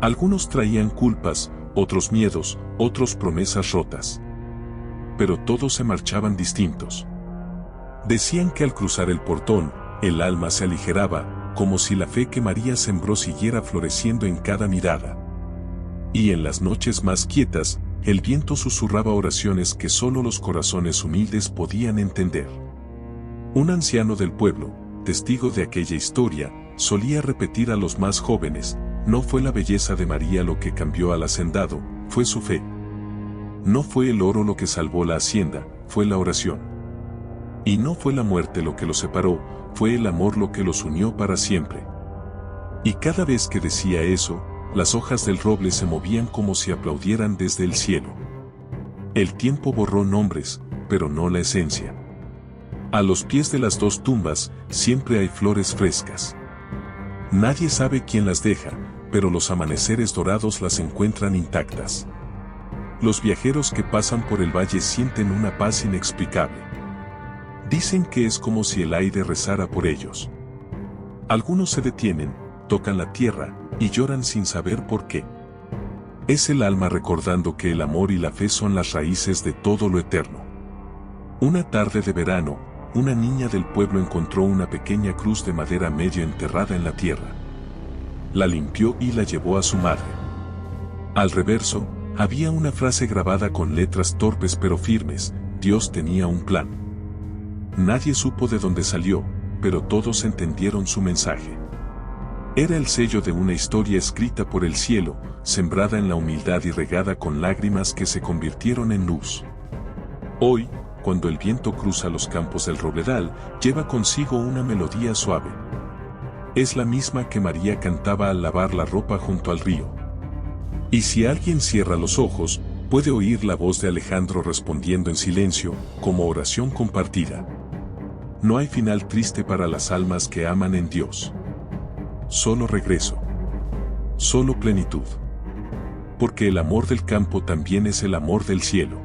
Algunos traían culpas, otros miedos, otros promesas rotas. Pero todos se marchaban distintos. Decían que al cruzar el portón, el alma se aligeraba, como si la fe que María sembró siguiera floreciendo en cada mirada. Y en las noches más quietas, el viento susurraba oraciones que solo los corazones humildes podían entender. Un anciano del pueblo, testigo de aquella historia, solía repetir a los más jóvenes: no fue la belleza de María lo que cambió al hacendado, fue su fe. No fue el oro lo que salvó la hacienda, fue la oración. Y no fue la muerte lo que los separó, fue el amor lo que los unió para siempre. Y cada vez que decía eso, las hojas del roble se movían como si aplaudieran desde el cielo. El tiempo borró nombres, pero no la esencia. A los pies de las dos tumbas, siempre hay flores frescas. Nadie sabe quién las deja, pero los amaneceres dorados las encuentran intactas. Los viajeros que pasan por el valle sienten una paz inexplicable. Dicen que es como si el aire rezara por ellos. Algunos se detienen, tocan la tierra, y lloran sin saber por qué. Es el alma recordando que el amor y la fe son las raíces de todo lo eterno. Una tarde de verano, una niña del pueblo encontró una pequeña cruz de madera medio enterrada en la tierra. La limpió y la llevó a su madre. Al reverso, había una frase grabada con letras torpes pero firmes: Dios tenía un plan. Nadie supo de dónde salió, pero todos entendieron su mensaje. Era el sello de una historia escrita por el cielo, sembrada en la humildad y regada con lágrimas que se convirtieron en luz. Hoy, cuando el viento cruza los campos del Robledal, lleva consigo una melodía suave. Es la misma que María cantaba al lavar la ropa junto al río. Y si alguien cierra los ojos, puede oír la voz de Alejandro respondiendo en silencio, como oración compartida. No hay final triste para las almas que aman en Dios. Solo regreso. Solo plenitud. Porque el amor del campo también es el amor del cielo.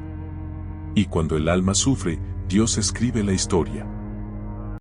Y cuando el alma sufre, Dios escribe la historia.